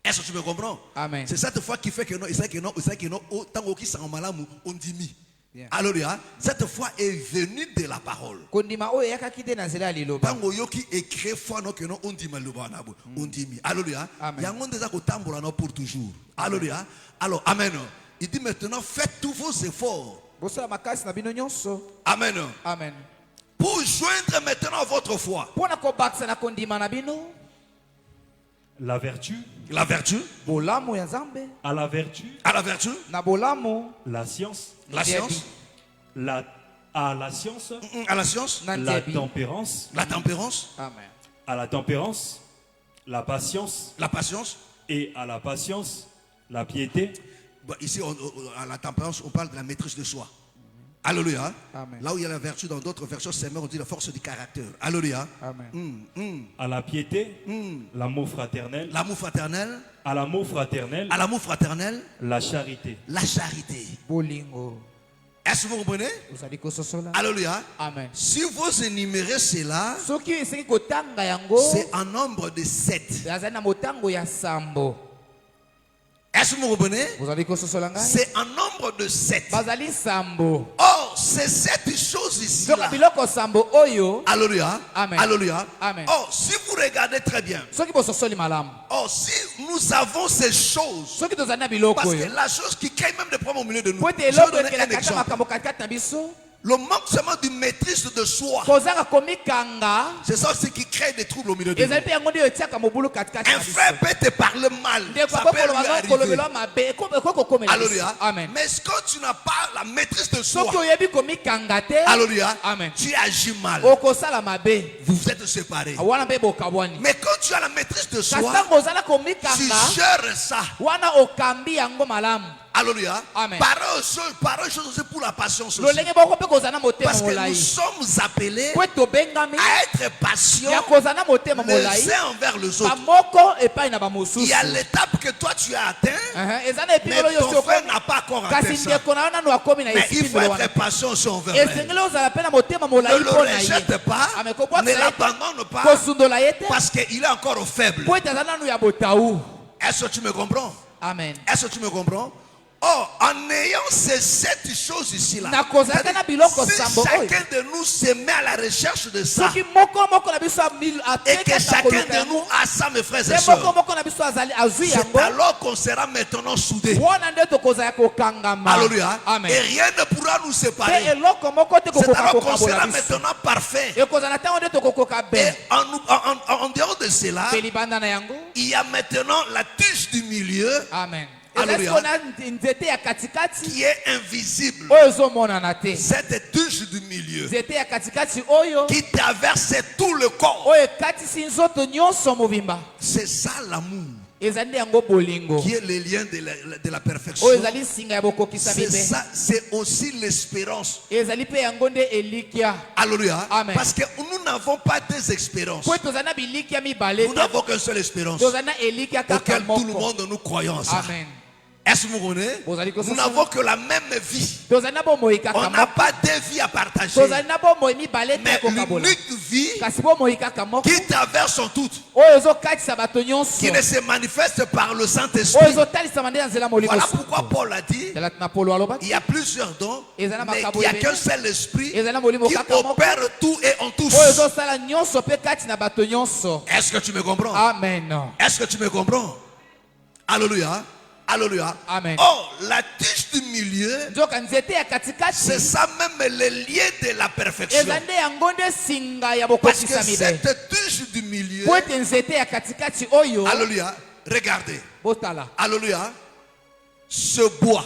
Est-ce que tu me comprends? Amen. C'est cette foi qui fait que non, c'est que non, tant qui s'en malamu, on dit mi. Bien. Alléluia. Cette foi est venue de la parole. kondima oyo eyakaki te na nzela ya liloba. Tango yoki écrit foi non que non on dit maluba na bo on dit mi. Alléluia. Amen. Yango ndeza ko tambola non pour toujours. Alléluia. Alors amen. Il dit maintenant faites tous vos efforts. bosala makasi na bino nyonso. Amen. Amen. Pour joindre maintenant votre foi. mpona kobakisa na kondima na bino. la vertu, La vertu. bolamu ya nzambe à la vertu, À la vertu. na bolamu la science, La science. à la science, À la science. na la nzebi. tempérance, La tempérance. Amen. à la tempérance, la patience, La patience. et à la patience, la piété, Bon, ici, à la tempérance, on parle de la maîtrise de soi. Alléluia. Amen. Là où il y a la vertu, dans d'autres versions, c'est même on dit la force du caractère. Alléluia. Amen. à la piété, l'amour fraternel, L'amour fraternel. à l'amour fraternel, À l'amour fraternel. la charité. La charité. bolingo Est-ce que vous comprenez? ozali kososola. Alléluia. Amen. Si vous énumérez cela, soki esengi kotanga yango c'est en nombre de 7. azali na motango ya sambo. Est-ce que vous comprenez? bozali kososola ngai C'est un nombre de 7. bazali sambo Or, ces 7 choses ici donc là. biloko sambo oyo Alléluia. Amen. Alléluia. Amen. Or, si vous regardez très bien. soki bososoli malamu Or, si nous avons ces choses. soki tozali na biloko Parce que oyo la chose qui crée même des problèmes au milieu de nous. po Je ete vais eloko donner un ekelaka ata exemple. makambo katikati na biso Le manque seulement d'une maîtrise de soi. kozanga komikanga C'est ça aussi qui crée des troubles au milieu de nous. ezali mpe yango nde etiaka mobulu katikati Un na biso frère peut te parler mal. ndeko Ça peut lui akokoloba arriver. kolobelwa mabe ekoki kokomela biso Alléluia. amen Mais quand tu n'as pas la maîtrise de soi, soki oyebi komikanga te Alléluia, amen tu agis mal. okosala mabe Vous vous êtes séparés. wana mpe bokabwani Mais quand tu as la maîtrise de kasi soi, ntango ozala tu komikanga gères ça. wana okambi yango malamu Alléluia. Amen. Pareille chose aussi pour la patience aussi. lolenge moko mpe kozala na motema Parce que nous molai sommes appelés po tobengami à être patients ya kozala na motema les molai uns envers les autres. bamoko epai na Il bamosusu y a l'étape que toi tu as atteint, eza na mais epimelo oyo ton frère sokomi n'a pas encore atteint kasi ça. ndeko na yo nanu akomi na Mais il faut esipimelo wana être patient aussi envers lui. esengeli ozala mpe na motema molai Ne le mpo na ye rejette pas, Amen. ne Kobwakisa ye te, l'abandonne pas, kosundola ye te parce qu'il est encore faible. po ete aza nanu ya botau Est-ce que tu me comprends? amen Est-ce que tu me comprends? Oh, en ayant ces 7 choses ici-là, Na kozaka na biloko si sambo oyo. chacun de nous se met à la recherche de ça, soki moko moko na biso et que chacun de nous a ça, mes frères et te moko sœurs, moko na biso azwi c'est yango alors qu'on sera maintenant soudés. wana nde tokozala kokangama Alléluia. amen Et rien ne pourra nous te séparer. eloko moko te C'est kokoka alors qu'on kokabola sera biso maintenant parfait. ekozala ntango nde tokokoka Et be en dehors de cela, mpe libanda na yango il y a maintenant la tige du milieu amen Alléluia. ezali kona nzete ya katikati qui est invisible. oyo ezomonana te Cette tige du milieu nzete ya katikati oyo qui traverse tout le corps. oyo ekatisi nzoto nyonso mobimba C'est ça l'amour ezali nde yango bolingo qui est le lien de la perfection. oyo ezali singa ya bokokisa C'est mibe ça, c'est aussi l'espérance. ezali mpe yango nde elikya Alléluia. Amen. Parce que nous n'avons pas des expériences. po tozali na bilikya mibale Nous te n'avons qu'une seule espérance tozali na elikya kaka auquel tout le moko monde nous croyons en ça. amen Est-ce que vous comprenez? Bozali ko Nous sosala. n'avons que la même vie. tozali na bomoi On kaka n'a moko pas deux vies à partager. tozali na bomoi mibale te Mais kokabola l'unique vie kasi bomoi kaka moko qui traverse toutes, oyo ezokatisa bato nyonso qui ne se manifeste par le oyo Saint-Esprit. ezotalisama nde na nzela molimo Voilà pourquoi Paul a dit, ezala na polo alobaki il y a plusieurs dons, Ezala mais makabo il n'y a ebele. qu'un seul esprit Ezala na molimo qui kaka moko. opère tout et en tous. oyo ezosala nyonso mpe kati na bato nyonso Est-ce que tu me comprends? amen Est-ce que tu me comprends? Alléluia. Alléluia. Amen. Oh, la tige du milieu, nzoka nzete ya katikati c'est ça même le lien de la perfection. eza nde yango nde singa ya Parce que bokokisa mibe cette tige du milieu, po ete nzete ya katikati oyo alléluia, regardez, botala alléluia, ce bois,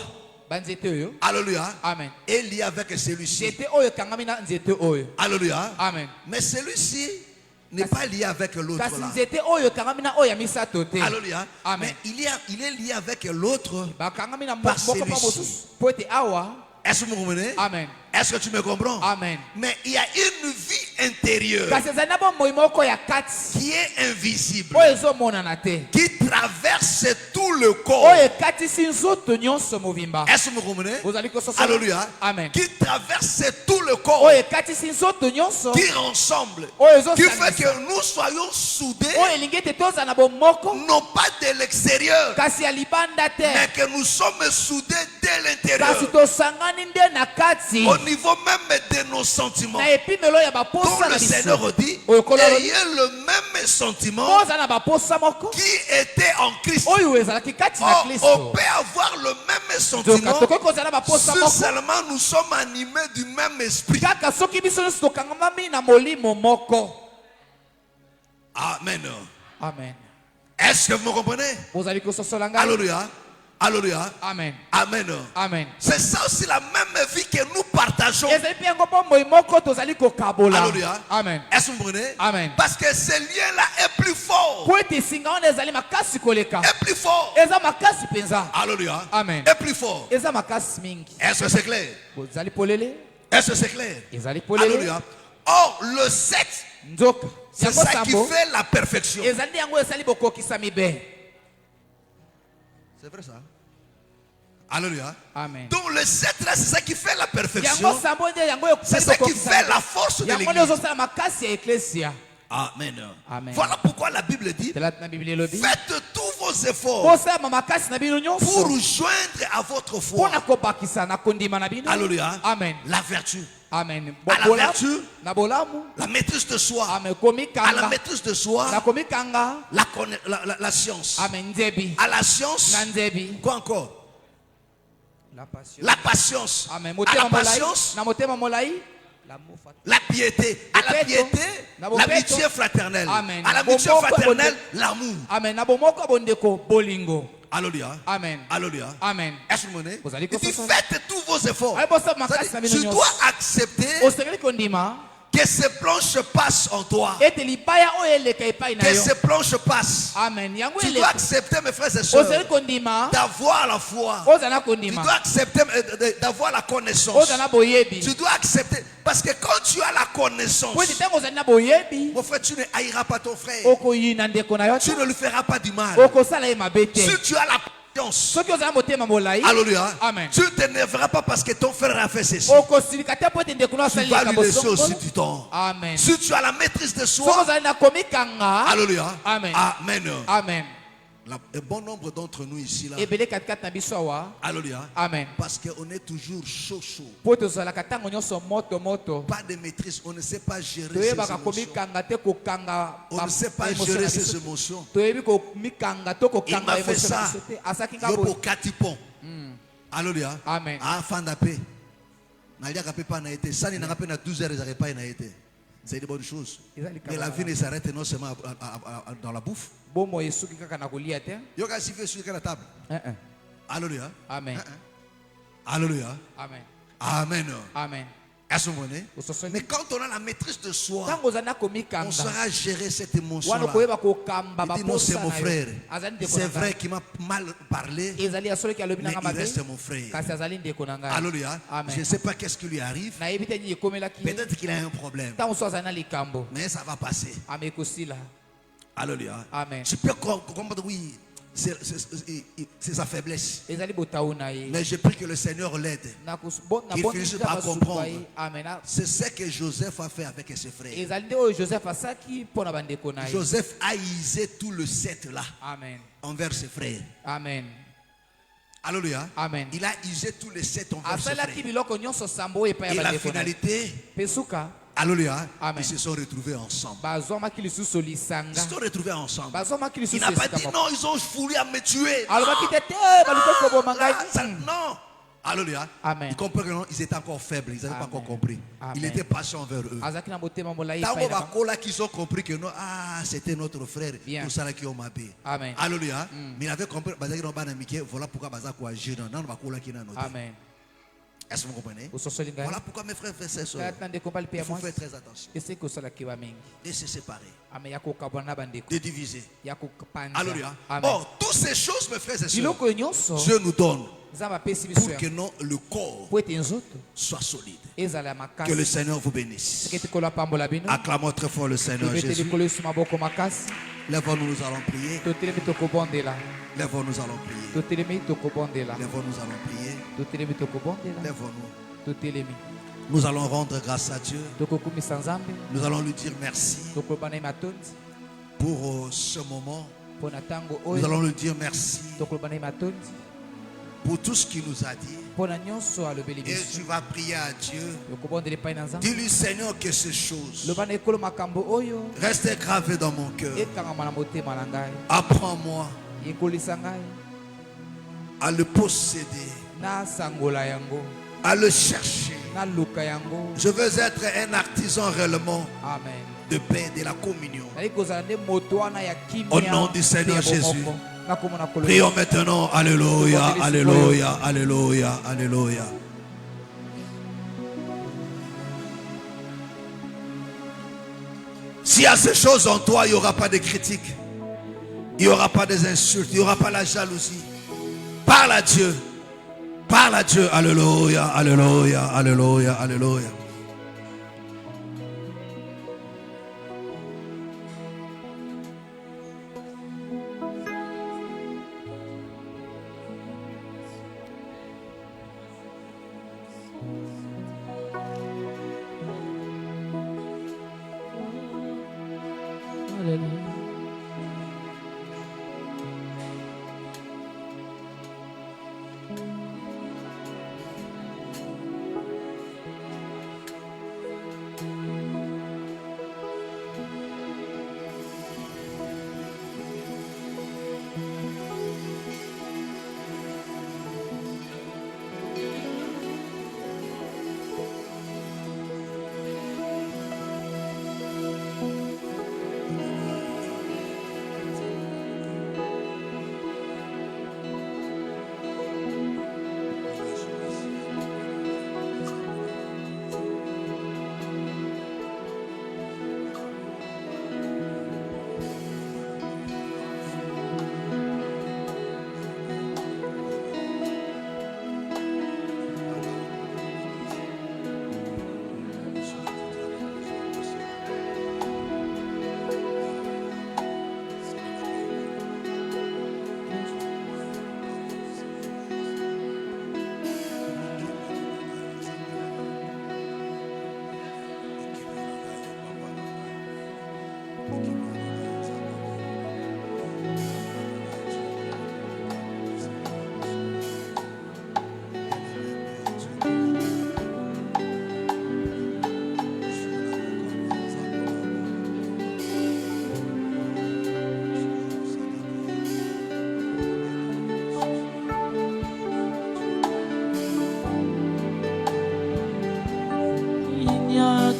banzete oyo alléluia, amen est lié avec celui-ci. nzete oyo ekangami na nzete oyo Alléluia. amen Mais celui-ci n'est pas lié avec l'autre kasi là. nzete oyo ekangami na oyo ya misato te Alléluia. Amen. Mais il est lié avec l'autre. bakangami na Par moko pa celui-ci. mosusu po ete awa Est-ce que vous comprenez? amen Est-ce que tu me comprends? amen Mais il y a une vie intérieure kasi ezali na bomoi moko ya kati qui est invisible, oyo ezomonana te qui traverse tout le corps. oyo ekatisi nzoto nyonso mobimba Est-ce que vous comprenez? bozali kososola Alléluia. amen Qui traverse tout le corps, oyo ekatisi nzoto nyonso qui ensemble, oyo qui fait ezosalisa que nous soyons soudés, oyo elingi ete tozala na bomoko non pas de l'extérieur, kasi ya libanda te mais que nous sommes soudés dès kasi l'intérieur, tosangani nde na kati au niveau même de nos sentiments. na epimelo ya Comme baposa na le Seigneur biso dit, oyo kolo ayez le même sentiment oza na baposa moko qui était en Christ. oyo ezalaki kati na On kristo peut avoir le même nzoka sentiment tokoki kozala na baposa si moko seulement nous sommes animés du même esprit. kaka soki biso nyonso tokangamami na molimo moko Amen. amen Est-ce que vous me comprenez? bozali kososola ngai Alléluia. Alléluia. amen Amen. amen C'est ça aussi la même vie que nous partageons. ezali mpe yango bomoi moko tozali kokabola Alléluia. amen Est-ce que vous comprenez? Amen. Parce que ce lien-là est plus fort. po ete singa wana ezali makasi koleka Est plus fort. eza makasi mpenza Alléluia. Amen. Est plus fort. eza makasi mingi Est-ce que c'est clair? bozali polele Est-ce que c'est clair? ezali polele Alléluia. Or, le 7, nzoka c'est yango ça qui sambo fait la perfection. ezali nde yango esali bokokisa mibe C'est vrai ça? Alléluia. amen Donc le 7 là, c'est ça qui fait la yango perfection. sambo nde yango C'est esali ça qui bokokisa fait mibe. la force de yango nde l'église. ezosala makasi ya eklesia Amen. Amen. Voilà pourquoi la Bible dit, telati na biblia elobi faites tous vos vos efforts bosala makasi na bino pour nyonso joindre à votre foi. mpona kobakisa na kondima na bino. Alléluia. Amen. La vertu, Amen. À la vertu. Na bolamu. la maîtrise de soi. Amen. À la Komikanga. maîtrise de soi, Na komikanga. la science. Amen. Nzebi. À la science, Na nzebi. quoi encore? La passion. La patience. Amen. À Motema la molai. patience, Na motema molai. la piété. À la Bopeto. piété, Na bopeto. l'amitié fraternelle. Amen. À l'amitié Bomoko, fraternelle, l'amour. Amen. Na bomoko bondeko bolingo. Alléluia. Amen. Alléluia. Amen. Est-ce que vous comprenez? Vous allez Il dit, comprendre. faites tous vos efforts. Ayi bosala makasi na C'est-à-dire, bino tu nyonso. dois accepter Osengeli kondima que ces planches passent en toi. ete libaya oyo eleka epai na Que yo. ces planches passent. Amen. Yango Tu dois eleka. accepter, mes frères et sœurs, Ozali kondima. d'avoir la foi. Ozala na Tu kondima. dois accepter d'avoir la connaissance. Ozala na boyebi. Tu dois accepter. Parce que quand tu as la connaissance, Po ete ntango ozali na boyebi. mon frère, tu ne haïras pas ton frère. Okoyina ndeko na yo Tu te. ne lui feras pas du mal. Okosala ye mabe te. Si tu as la confiance, Soki ozala motema molai. alléluia, Amen. tu ne t'énerveras pas parce que ton frère a fait ceci. Okosilika te po ete ndeko na Tu asali vas likambo lui laisser aussi songolo. du temps. Amen. Si tu as la maîtrise de Soki soi, ozali na komikanga. alléluia, Amen. amen. Amen. Un bon nombre d'entre nous ici, là, Ebele katikati na biso awa. alléluia, Amen. parce qu'on est toujours chaud. Po tozalaka ntango nyonso moto. Pas de maîtrise, on ne sait pas gérer ses Toyebaka émotions. komikanga te kokanga. On ne sait pas émotion na gérer biso ses te. émotions. Toyebi komikanga to Il kokanga m'a fait émotion na ça. biso te. Asaki nga Yo boye. pour katipon. Alléluia. Amen. Ah, fandapé. Naliaka pe pas na été. Ça n'a pas na 12 heures, ils n'arrivent pas na été. C'est des bonnes choses. Mais la vie ne s'arrête non seulement dans la bouffe. Bomo esuki kaka na kolia te. Yo ka si fait sur la table. Alléluia. Amen. Alléluia. Amen. Amen. Amen. Est-ce que vous comprenez? Ososoni. Mais quand on a la maîtrise de soi, Ntango ozali na on komikanga. saura gérer cette Wana émotion-là. koyeba kokamba Il dit non, c'est baposa mon na yo. frère. Azali ndeko C'est na vrai ngai. qu'il m'a mal parlé, Ezali asolo ki alobi mais nanga il mabe. reste mon frère. Kasi azali ndeko na ngai. Alléluia. Amen. Je ne sais pas qu'est-ce qui lui arrive. Nayebi te nini ekomelaki ye. Peut-être qu'il a un problème, Ntango so azali na likambo. mais ça va passer. Ame ekosila. Alléluia. Amen. Je peux comprendre, oui, c'est sa faiblesse. Ezali botau na ye. Mais je prie que le Seigneur l'aide. Qu'il finisse par comprendre. Amen. C'est ce que Joseph a fait avec ses frères. Ezali nde oyo Joseph asaki mpona bandeko na ye. Joseph a usé tout le set là Amen. envers ses frères. Amen. Alléluia. Amen. Il a usé tout le set envers ses asalaki frères. biloko nyonso sambo oyo epai Et ya la bandeko na ye. finalité, Mpe suka alléluia, Amen. ils se sont retrouvés ensemble. bazwamaki lisusu Ils lisanga. se sont retrouvés ensemble. bazwamaki Il lisusu n'a pas esika dit moko. non, ils ont voulu à me tuer. alobaki te te baluki koboma ngai. Non. Alléluia. Amen. Ils comprennent que non, ils étaient encore faibles. Ils n'avaient pas Amen. encore compris. Amen. Il était patient envers eux. azalaki na motema molai Tango epai na bango. bakola qu'ils ont compris que non, ah, c'était notre frère. Bien. Tout ça là qui ont mabé. Amen. Alléluia. Mais il avait compris. Bazaki no bana mike. Voilà pourquoi bazaki wa agir. Non, bakola qui n'a noté. Amen. Est-ce que vous comprenez? ososoli ngai. Voilà pourquoi mes frères et sœurs, kati na ndeko mbali mpe il ya faut mwasi faire très attention. eseki kosalaki bamingi. De se séparer, ame ya kokabwana na bandeko de diviser. ya kopanza. Alléluia. Amen. Or, toutes ces choses, mes frères et sœurs, biloko oyo nyonso Dieu nous donne nzambe apesi biso pour ya que non, le corps po ete nzoto soit solide. ezala ya Que le makasi. Seigneur vous bénisse. soki tikolo apambola bino Acclamons très fort le Seigneur tobete Jésus. likolo yesu maboko makasi. Lèvons-nous, nous allons prier. totelemi tokobondela. Lèvons-nous, nous allons prier. totelemi tokobondela. Lèvons-nous, nous allons prier. totelemi tokobondela. Lèvons-nous. totelemi Nous allons rendre grâce à Dieu. tokokumisa nzambe. Nous allons lui dire merci tokoloba na ye matondi pour ce moment. mpo na ntango Nous oyo. allons lui dire merci tokoloba na ye matondi pour tout ce qu'il nous a dit. mpo na nyonso alobeli Et biso. tu vas prier à Dieu. tokobondela epai na nzambe. Dis-lui, Seigneur, que ces choses loba na ekolo makambo oyo restent gravées dans mon cœur. ekangama na motema na ngai. Apprends-moi ekolisa ngai à le posséder, nasangola yango à le chercher. naluka yango. Je veux être un artisan réellement amen. de paix, de la communion. nali kozala nde moto wana ya kimia. Au nom du Seigneur mpe ya Jésus. bomoko. nakomona kolo. Prions maintenant. Alléluia, alléluia, alléluia, alléluia. S'il y a ces choses en toi, il n'y aura pas de critiques. Il n'y aura pas des insultes. Il n'y aura pas la jalousie. Parle à Dieu. Parle à Dieu. Alléluia, alléluia, alléluia, alléluia.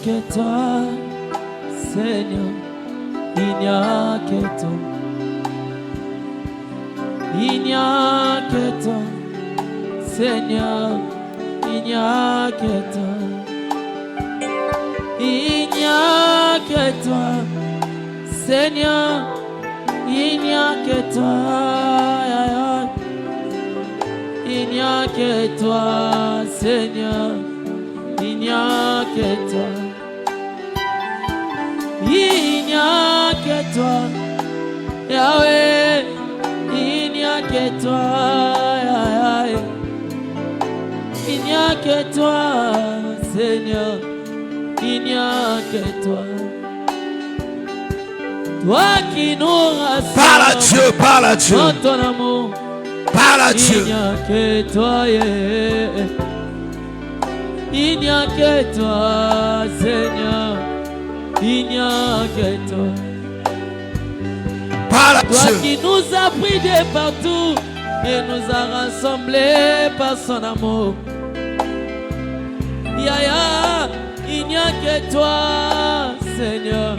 que toi, Seigneur. Il n'y a que toi. Il n'y a que toi, Seigneur. Il n'y a que toi. Il n'y a que toi, Seigneur. Il n'y a que toi. Il n'y a que toi, Seigneur. Il n'y a que toi. Il n'y a que toi, Yahweh. Il n'y a que toi, Yahweh. Il n'y a que toi, Seigneur. Il n'y a que toi. Toi qui nous rassembles. Parle à Dieu, parle à Dieu. Dans ton amour. Parle à Il Dieu. n'y a que toi, yeah. Il n'y a que toi, Seigneur. Il n'y a que toi. Parle à Toi Dieu. qui nous as pris de partout et nous a rassemblés par son amour. Yaya, il n'y a que toi, Seigneur.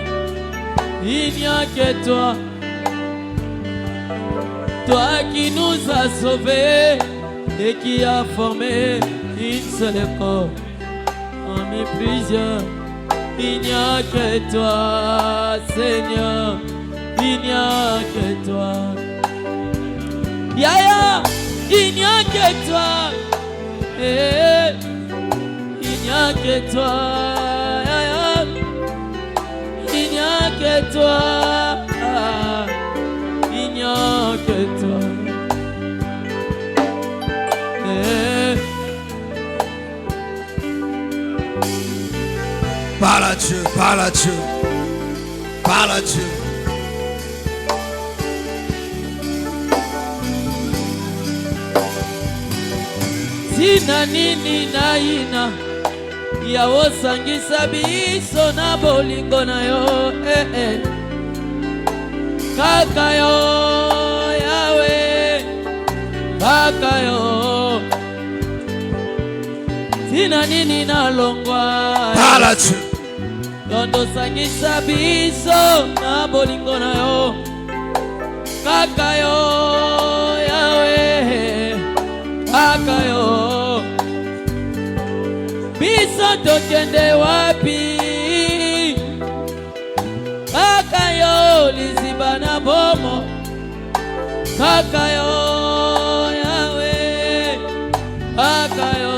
Il n'y a que toi. Toi qui nous as sauvés et qui a formé une seule corps en mis plusieurs. Il n'y a que toi, Seigneur. Il n'y a que toi. Yaya, il n'y a que toi. Eh, il n'y a que toi. Yaya, il n'y a que toi. Ah, il n'y a que toi. Eh. Parle à Dieu, parle à Dieu. Parle à Dieu. Sina nini na ina ya osangisa biso na bolingo na yo kaka yo Yawe kaka yo. Sina nini na longwa Parle à Dieu. Yondo sangisa biso na bolingo na yo kaka yo Yawe kaka yo. Biso tokende wapi kaka yo liziba na bomo kaka yo Yawe kaka yo.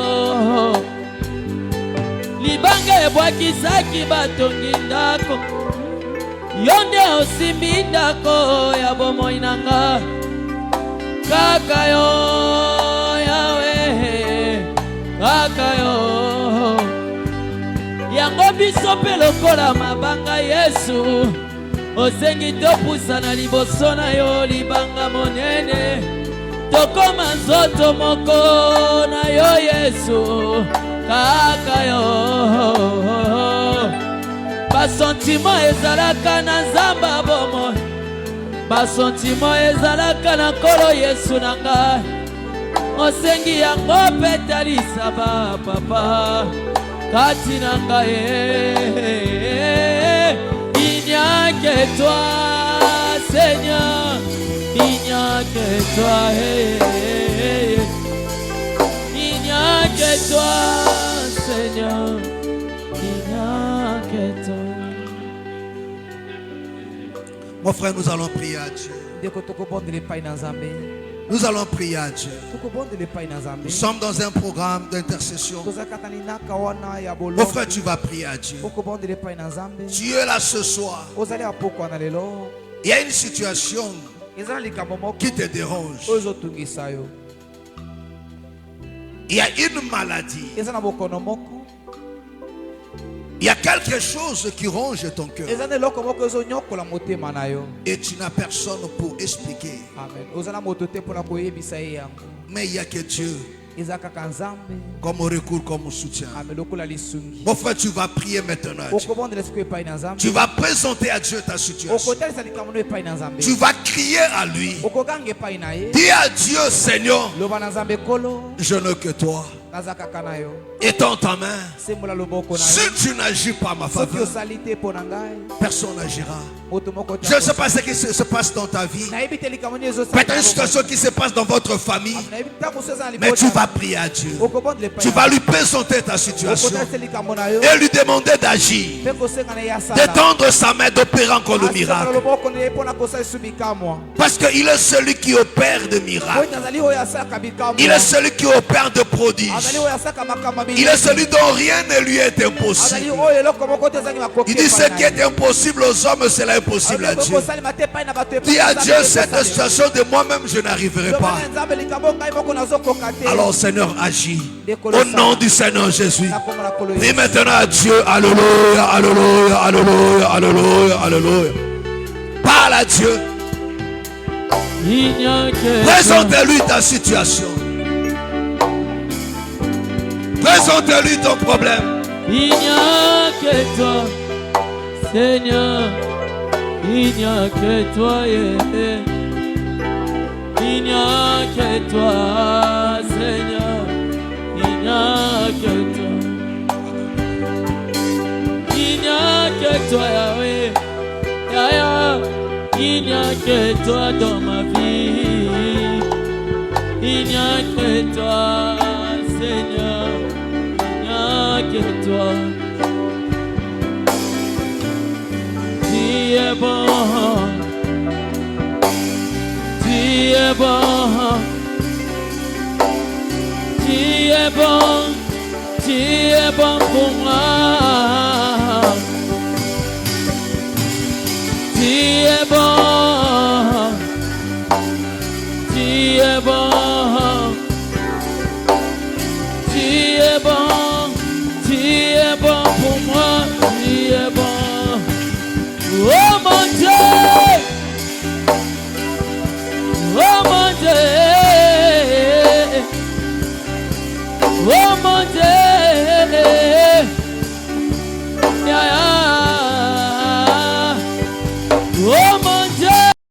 Libanga ebwakisaki batongi ndako yo nde osimbi ndako ya bomoi nanga kaka yo Yawe kaka yo. Yango biso mpe lokola mabanga Yesu osengi topusa na liboso na yo libanga monene tokoma nzoto moko na yo Yesu kaka yo. Basentiment ezalaka na nzamba bomo basentiment ezalaka na nkolo Yesu na ngai osengi yango mpe talisa ba papa kati na ngai. Il n'y a que toi Seigneur. Il n'y a que toi. Il n'y a que toi Seigneur. Il n'y a que toi. Mon frère, nous allons prier à Dieu. Nous allons prier à Dieu. Nous sommes dans un programme d'intercession. Mon frère, tu vas prier à Dieu. Tu es là ce soir. Il y a une situation qui te dérange. Il y a une maladie. Il y a quelque chose qui ronge ton cœur. Et tu n'as personne pour expliquer. Mais il n'y a que Dieu comme recours, comme soutien. Mon frère, tu vas prier maintenant à Dieu. Tu vas présenter à Dieu ta situation. Tu vas crier à lui. Dis à Dieu, Seigneur, je n'ai que toi. étends ta main. Sembola loboko na Si yo. tu n'agis pas à ma Soki faveur, osali te mpo na ngai, personne n'agira. moto moko te Je ne sais pas ce qui se passe dans ta vie. nayebi te likambo nini ezosala Peut-être na une maboko. situation qui se passe dans votre famille. Nayebi ntango mosusu eza na Mais tu libota, vas prier à Dieu. okobondela epai Tu na vas Ye. lui présenter ta situation Okotalisa likambo na yo, et lui demander d'agir, mpe kosenga na ye asala. d'étendre sa main, d'opérer encore le Asembola miracle. loboko na ye mpo na kosalisa bikamwa. Parce qu'il est celui qui opère de Oyo miracles. azali oyo asalaka bikamwa. Il est celui qui opère de Azali prodiges. oyo asalaka makambo Il est celui dont rien ne lui est Azali impossible. oyo eloko moko te ezangi makoki Il dit ce epai na qui ye. est impossible aux hommes, c'est impossible à Eloko Dieu. ekosalema te epai na bato epai Dis na à Nzambe Dieu, te cette ekosalema. situation de moi-même, je n'arriverai pas. Lobela Nzambe likambo ngai moko nazokoka te. Alors Seigneur, agis. Au nom du Seigneur Jésus. Na kombo na kolo Dis Yesu. maintenant à Dieu, alléluia, alléluia, alléluia, alléluia, alléluia. Parle à Dieu. Il n'y a que toi. Présente-lui ta situation. Présente-lui ton problème. Il n'y a que toi, Seigneur. Il n'y a que toi, yeah. Il n'y a que toi, Seigneur. Il n'y a que toi. Il n'y a que toi, Yahweh. Yahweh. Il n'y a que toi dans ma vie. Il n'y a que toi, Seigneur. Il n'y a que toi. Tu es bon. Tu es bon. Tu es bon. Tu es bon pour moi. Tu es bon. Tu es bon. Tu es bon. Tu es bon pour moi. Tu es bon. Oh mon Dieu. Oh mon Dieu. Oh mon Dieu. Yeah, yeah. Oh mon